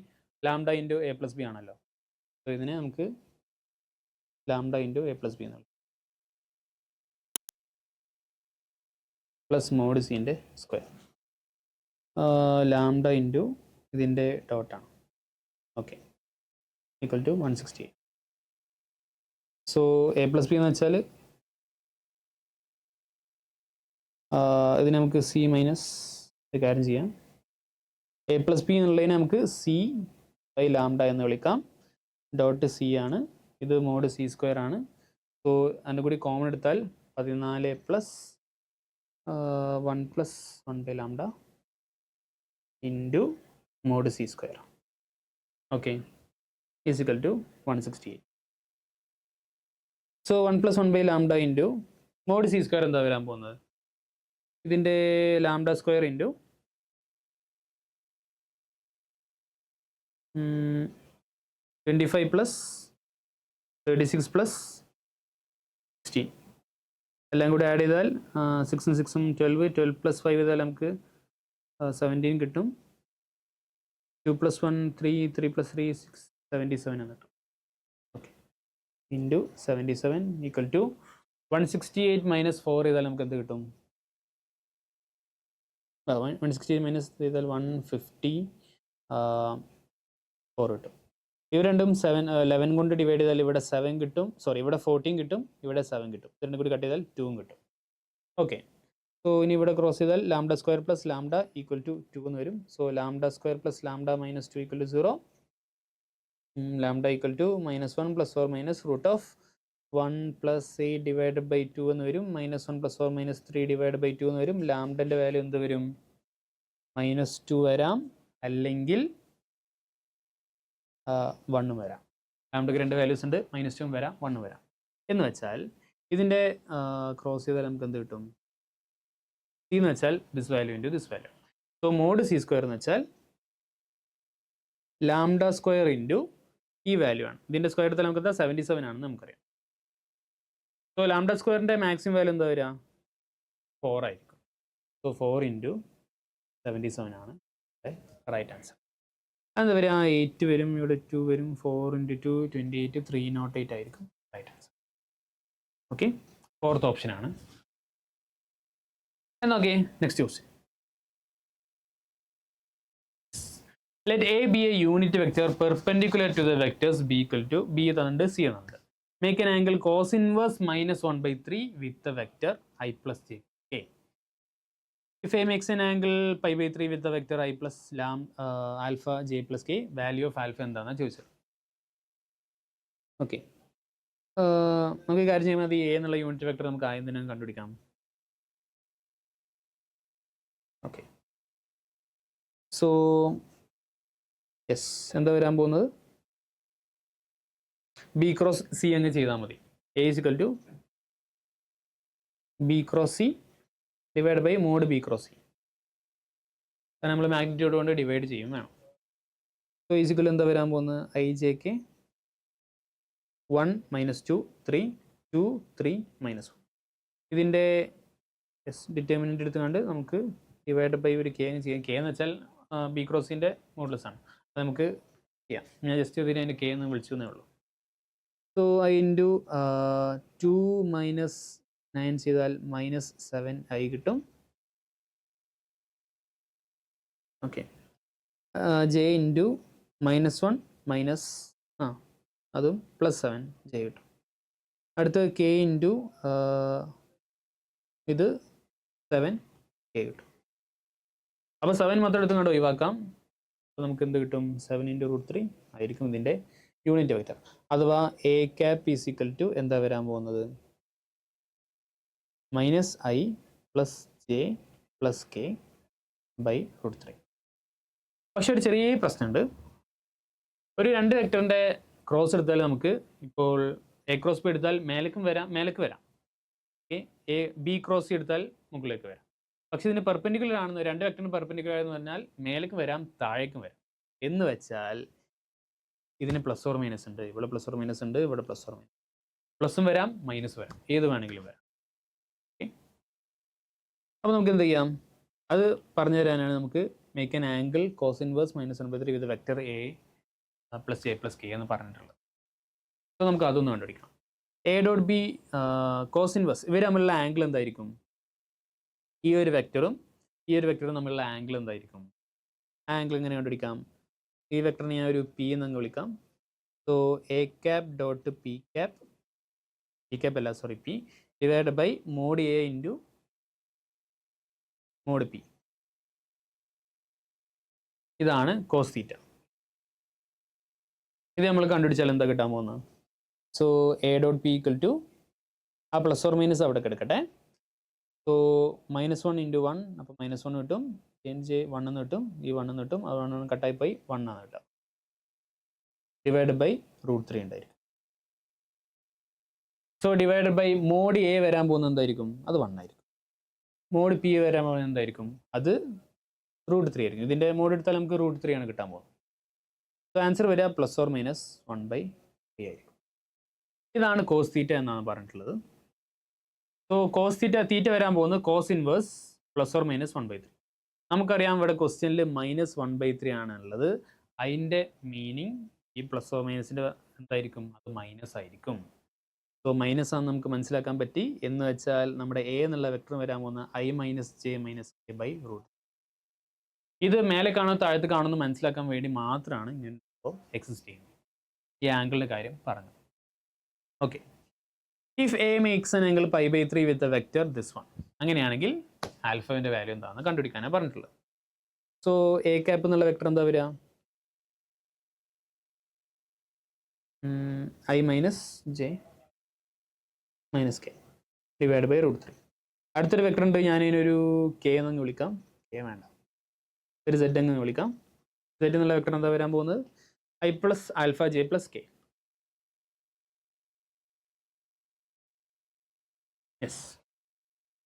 lambda into A plus B ആണല്ലോ. സോ ഇതിനെ നമുക്ക് lambda into A plus B എന്ന് വിളിക്കും. പ്ലസ് മോഡ് സിൻ്റെ സ്ക്വയർ ലാംഡ ഇൻറ്റു ഇതിൻ്റെ ഡോട്ടാണ്. Okay, equal to 168. So A plus B എന്ന് വെച്ചാൽ ഇതിന് നമുക്ക് സി മൈനസ് കാര്യം ചെയ്യാം. എ പ്ലസ് ബി എന്നുള്ളതിനെ നമുക്ക് സി ബൈ ലാംഡ എന്ന് വിളിക്കാം. ഡോട്ട് സി ആണ്, ഇത് മോഡ് സി സ്ക്വയർ ആണ്. സോ അതിൻ്റെ കൂടി കോമൺ എടുത്താൽ 14 plus 1 + 1 / lambda into mod C square. Okay, is equal to 168. So 1 + 1 / lambda into mod C square എന്താ വരാൻ പോകുന്നത്? ഇതിൻ്റെ ലാംഡ സ്ക്വയർ ഇൻറ്റു 25 + 36 + 16 എല്ലാം കൂടി ആഡ് ചെയ്താൽ 6 6 12 12 + 5 ചെയ്താൽ നമുക്ക് 17 കിട്ടും. 2 + 1 3 3 + 3 6 77 എന്ന് കിട്ടും. ഓക്കെ, ഇൻറ്റു 77 ഈക്വൽ ടു 168 - 4 ചെയ്താൽ നമുക്ക് എന്ത് കിട്ടും? 168 - ചെയ്താൽ 154 കിട്ടും. ഇവ രണ്ടും 11 കൊണ്ട് ഡിവൈഡ് ചെയ്താൽ ഇവിടെ 7 കിട്ടും, സോറി ഇവിടെ 14 കിട്ടും, ഇവിടെ 7 കിട്ടും. ഇത് രണ്ടും കൂടി കട്ട് ചെയ്താൽ 2 കിട്ടും. ഓക്കെ, സോ ഇനി ഇവിടെ ക്രോസ് ചെയ്താൽ λ² + λ ഈക്വൽ ടു 2 എന്ന് വരും. So λ² + λ - 2 equal to 0. λ equal to -1 ± √1 + 8 divided by 2 എന്ന് വരും. -1 ± 3 ഡിവൈഡ് ബൈ 2 എന്ന് വരും. ലാംഡൻ്റെ വാല്യൂ എന്ത് വരും? -2 വരാം, അല്ലെങ്കിൽ 1 വരാം. ലാംഡയ്ക്ക് 2 വാല്യൂസ് ഉണ്ട്, -2 വരാം, 1 വരാം. എന്ന് വെച്ചാൽ ഇതിൻ്റെ ക്രോസ് ചെയ്താൽ നമുക്ക് എന്ത് കിട്ടും? സി എന്ന് വെച്ചാൽ this value into this value. So mod c² എന്ന് വെച്ചാൽ λ² ഇൻറ്റു ഈ വാല്യൂ ആണ്. ഇതിൻ്റെ സ്ക്വയർ എടുത്താൽ നമുക്ക് 77 ആണെന്ന് നമുക്കറിയാം. സോ λ² മാക്സിമം വാല്യൂ എന്താ വരിക? 4 ആയിരിക്കും. സോ 4 ഇൻറ്റു 77 ആണ് റൈറ്റ് ആൻസർ. അതെന്താ വരിക? 8 വരും, ഇവിടെ 2 വരും. 4 × 2 28 308 ആയിരിക്കും റൈറ്റ് ആൻസർ. ഓക്കെ, 4th ഓപ്ഷനാണ്. എന്നോക്കെ next question. Let A be a unit vector perpendicular to the vectors B equal to B തന്നിട്ട് C എന്നുണ്ട്. Make an angle cos inverse -1/3 with the vector I plus j. Okay. If A makes an angle π/3 with the vector I plus alpha j plus k, value of alpha എന്താണെന്ന് ചോദിച്ചത്. Okay, നമുക്ക് കാര്യം ചെയ്യാൻ മതി. A എന്നുള്ള unit vector നമുക്ക് ആദ്യം തന്നെ കണ്ടുപിടിക്കാം. ഓക്കെ, സോ യെസ്, എന്താ വരാൻ പോകുന്നത്? B × C അങ്ങ് ചെയ്താൽ മതി. A = B × C divide by mod B × C. നമ്മൾ മാഗ്നിറ്റ്യൂഡ് കൊണ്ട് ഡിവൈഡ് ചെയ്യും വേണം. സോ ഈസിക്കൽ എന്താ വരാൻ പോകുന്നത്? IJK 1 - 2 3 2 3 -1. ഇതിൻ്റെ ഡിറ്റർമിനൻ്റ് എടുത്തുകൊണ്ട് നമുക്ക് ഡിവൈഡ് ബൈ ഒരു K അങ്ങ് ചെയ്യാം. K എന്ന് വെച്ചാൽ B × C ൻ്റെ മോഡുലസ് ആണ്. അത് നമുക്ക് ചെയ്യാം. ഞാൻ ജസ്റ്റ് ഇതിനെ അതിൻ്റെ K എന്ന് വിളിച്ചു എന്നേ ഉള്ളൂ. സോ I ഇൻറ്റു 2 - 9 ചെയ്താൽ -7 ആയി കിട്ടും. ഓക്കെ, J ഇൻറ്റു -1 അതും +7 J കിട്ടും. അടുത്ത K ഇൻറ്റു ഇത് 7 K കിട്ടും. അപ്പോൾ 7 മാത്രം എടുത്തും കണ്ട് ഒഴിവാക്കാം. അപ്പോൾ നമുക്ക് എന്ത് കിട്ടും? 7 × √3 ആയിരിക്കും ഇതിൻ്റെ യൂണിറ്റ് വെക്റ്റർ. അഥവാ A cap = എന്താ വരാൻ പോകുന്നത്? -I + j + k / √3. പക്ഷെ ഒരു ചെറിയ പ്രശ്നമുണ്ട്. ഒരു 2 വെക്ടറിൻ്റെ ക്രോസ് എടുത്താൽ നമുക്ക് ഇപ്പോൾ A × B എടുത്താൽ മേലേക്ക് വരാം. ഓക്കെ, B × C എടുത്താൽ മുകളിലേക്ക് വരാം. പക്ഷെ ഇതിന് പെർപെൻഡിക്കുലർ ആണെന്ന്, 2 വെക്ടറിന് പെർപെൻഡിക്കുലർ ആണെന്ന് പറഞ്ഞാൽ മേലേക്കും വരാം, താഴേക്കും വരാം. എന്ന് വെച്ചാൽ ഇതിന് +or - ഉണ്ട്, ഇവിടെ +or - ഉണ്ട്, ഇവിടെ +or - പ്ലസും വരാം, മൈനസ് വരാം, ഏത് വേണമെങ്കിലും വരാം. ഓക്കെ, അപ്പോൾ നമുക്ക് എന്ത് ചെയ്യാം? അത് പറഞ്ഞു തരാനാണ് നമുക്ക് make an angle cos inverse -1/3 with vector A + j + k എന്ന് പറഞ്ഞിട്ടുള്ളത്. അപ്പോൾ നമുക്ക് അതൊന്ന് കണ്ടുപിടിക്കാം. A.B cos inverse ഇവർ തമ്മിലുള്ള ആംഗിൾ എന്തായിരിക്കും? ഈ ഒരു വെക്ടറും ഈ ഒരു വെക്ടറും തമ്മിലുള്ള ആംഗിൾ എന്തായിരിക്കും? ആംഗിൾ എങ്ങനെ കണ്ടുപിടിക്കാം? ഈ വെക്ടറിനെ ഞാൻ ഒരു P എന്നങ്ങ് വിളിക്കാം. So A cap dot P cap P divide by mod A into mod P. ഇതാണ് കോസ് തീറ്റ. ഇത് നമ്മൾ കണ്ടുപിടിച്ചാൽ എന്താ കിട്ടാൻ പോകുന്നത്? സോ A.P = ആ +or - അവിടെ കിടക്കട്ടെ. സോ -1 × 1, അപ്പോൾ -1 കിട്ടും. J 1 എന്ന് കിട്ടും, ഈ 1 എന്ന് കിട്ടും, അത് 1 കട്ടായി പോയി 1 ആണ് കിട്ടുക. ഡിവൈഡ് ബൈ √3 ഉണ്ടായിരിക്കും. So divide by mod A വരാൻ പോകുന്നത് എന്തായിരിക്കും? അത് 1 ആയിരിക്കും. മോഡ് P വരാൻ പോകുന്നത് എന്തായിരിക്കും? അത് √3 ആയിരിക്കും. ഇതിൻ്റെ മോഡ് എടുത്താൽ നമുക്ക് √3 ആണ് കിട്ടാൻ പോകുന്നത്. സോ ആൻസർ വരിക +or - 1/3 ആയിരിക്കും. ഇതാണ് കോസ് തീറ്റ എന്നാണ് പറഞ്ഞിട്ടുള്ളത്. സോ കോസ് തീറ്റ വരാൻ പോകുന്നത് cos inverse plus or minus 1/3. നമുക്കറിയാം ഇവിടെ ക്വസ്റ്റ്യനിൽ -1/3 ആണുള്ളത്. അതിൻ്റെ മീനിങ് ഈ പ്ലസ് ഓർ മൈനസിൻ്റെ എന്തായിരിക്കും? അത് മൈനസ് ആയിരിക്കും. സോ മൈനസ് ആണെന്ന് നമുക്ക് മനസ്സിലാക്കാൻ പറ്റി. എന്ന് വെച്ചാൽ നമ്മുടെ എ എന്നുള്ള വെക്ടർ വരാൻ പോകുന്ന i - j - k / √. ഇത് മേലെ കാണുന്ന താഴത്ത് കാണുന്ന മനസ്സിലാക്കാൻ വേണ്ടി മാത്രമാണ് ഇങ്ങനെ എക്സിസ്റ്റ് ചെയ്യുന്നത്. ഈ ആംഗിളിൻ്റെ കാര്യം പറഞ്ഞു. Okay, if A makes an angle π/3 with A vector this one, അങ്ങനെയാണെങ്കിൽ ആൽഫയുടെ വാല്യൂ എന്താണെന്ന് കണ്ടുപിടിക്കാനാണ് പറഞ്ഞിട്ടുള്ളത്. സോ എ ക്യാപ്പ് എന്നുള്ള വെക്ടർ എന്താ വരിക? i - j - k divide by √3. അടുത്തൊരു വെക്ടർ ഉണ്ട്, ഞാൻ ഇതിനൊരു കെ എന്നങ്ങ് വിളിക്കാം. കെ വേണ്ട, ഒരു z അങ്ങ് വിളിക്കാം. z എന്നുള്ള വെക്ടർ എന്താ വരാൻ പോകുന്നത്? i + alpha j + k. Yes,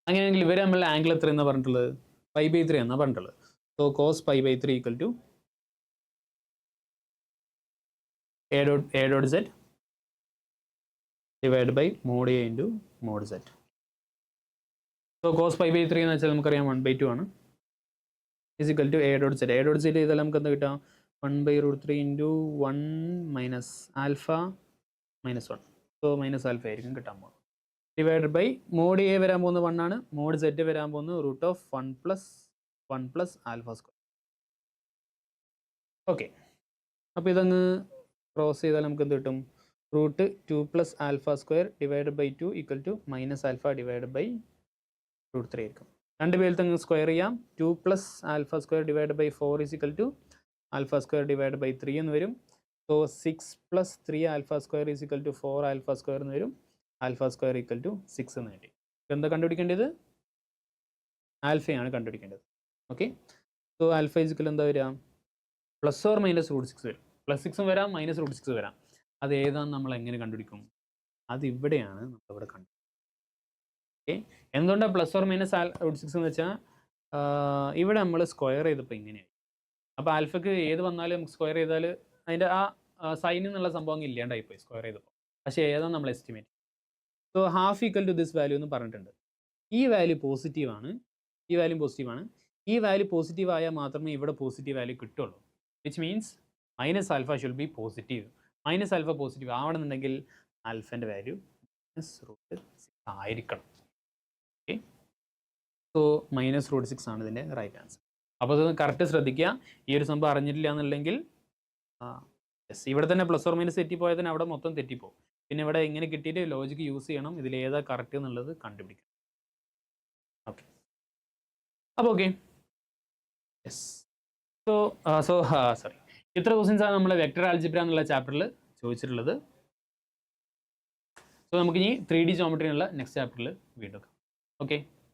അങ്ങനെയാണെങ്കിൽ ഇവർ തമ്മിലുള്ള ആംഗിൾ എത്ര എന്നാണ് പറഞ്ഞിട്ടുള്ളത്? π/3 എന്നാണ് പറഞ്ഞിട്ടുള്ളത്. So cos π/3 = a dot z divide by mod a into mod z. So cos π/3 എന്ന് വെച്ചാൽ നമുക്കറിയാം 1/2 ആണ്. is equal to a dot z. a dot z ചെയ്താൽ നമുക്ക് എന്താ കിട്ടാം? 1/√3 into 1 minus alpha minus 1. So minus alpha ആയിരിക്കും കിട്ടാൻ പോകുന്നത്. ഡിവൈഡ് ബൈ മോഡ് എ വരാൻ പോകുന്നത് 1 ആണ്. മോഡ് z വരാൻ പോകുന്നത് √1 + 1 + ആൽഫ സ്ക്വയർ. ഓക്കെ, അപ്പോൾ ഇതങ്ങ് ക്രോസ് ചെയ്താൽ നമുക്ക് എന്ത് കിട്ടും? √2 + alpha square divide by 2 = minus alpha divide by √3 ആയിരിക്കും. രണ്ട് പേരിൽ തങ്ങ് സ്ക്വയർ ചെയ്യാം. 2 + alpha square divide by 4 = alpha square divide by 3 എന്ന് വരും. So 6 + 3 alpha square = 4 alpha square എന്ന് വരും. ആൽഫ സ്ക്വയർ = 6 എന്ന് കിട്ടി. എന്താ കണ്ടുപിടിക്കേണ്ടത്? ആൽഫയാണ് കണ്ടുപിടിക്കേണ്ടത്. ഓക്കെ, സോ ആൽഫ = എന്താ വരിക? പ്ലസ് ഓർ മൈനസ് √6 വരും. +6 വരാം, -√6 വരാം. അത് ഏതാണെന്ന് നമ്മൾ എങ്ങനെ കണ്ടുപിടിക്കും? അത് ഇവിടെയാണ് നമ്മളിവിടെ കണ്ടു. ഓക്കെ, എന്തുകൊണ്ടാണ് പ്ലസ് ഓർ മൈനസ് √6 എന്ന് വെച്ചാൽ ഇവിടെ നമ്മൾ സ്ക്വയർ ചെയ്തപ്പോൾ ഇങ്ങനെയായി. അപ്പോൾ ആൽഫക്ക് ഏത് വന്നാലും നമുക്ക് സ്ക്വയർ ചെയ്താൽ അതിൻ്റെ ആ സൈനിൽ നിന്നുള്ള സംഭവം ഇല്ലാണ്ടായിപ്പോയി സ്ക്വയർ ചെയ്തപ്പോൾ. പക്ഷേ ഏതാണ് നമ്മൾ എസ്റ്റിമേറ്റ്? സോ ½ = ദിസ് വാല്യൂ എന്ന് പറഞ്ഞിട്ടുണ്ട്. ഈ വാല്യൂ പോസിറ്റീവാണ്, ഈ വാല്യൂ പോസിറ്റീവാണ്. ഈ വാല്യൂ പോസിറ്റീവ് ആയാൽ മാത്രമേ ഇവിടെ പോസിറ്റീവ് വാല്യൂ കിട്ടുള്ളൂ. Which means minus alpha should be positive. Minus alpha positive ആവണമെന്നുണ്ടെങ്കിൽ ആൽഫൻ്റെ വാല്യൂ -√6 ആയിരിക്കണം. ഓക്കെ, സോ -√6 ആണ് ഇതിൻ്റെ റൈറ്റ് ആൻസർ. അപ്പോൾ അത് കറക്റ്റ് ശ്രദ്ധിക്കുക. ഈ ഒരു സംഭവം അറിഞ്ഞിട്ടില്ല എന്നുണ്ടെങ്കിൽ യെസ്, ഇവിടെ തന്നെ പ്ലസ് ഓർ മൈനസ് തെറ്റിപ്പോയാൽ തന്നെ അവിടെ മൊത്തം തെറ്റിപ്പോകും. പിന്നെ ഇവിടെ ഇങ്ങനെ കിട്ടിയിട്ട് ലോജിക്ക് യൂസ് ചെയ്യണം, ഇതിലേതാ കറക്റ്റ് എന്നുള്ളത് കണ്ടുപിടിക്കണം. ഓക്കെ, അപ്പോൾ ഓക്കെ യെസ്. സോറി, ഇത്ര ക്വസ്റ്റ്യൻസാണ് നമ്മൾ വെക്ടർ ആൽജിബ്ര എന്നുള്ള ചാപ്റ്ററിൽ ചോദിച്ചിട്ടുള്ളത്. സോ നമുക്കിനി 3D ജോമെട്രി എന്നുള്ള നെക്സ്റ്റ് ചാപ്റ്ററിൽ വീണ്ടും. ഓക്കെ.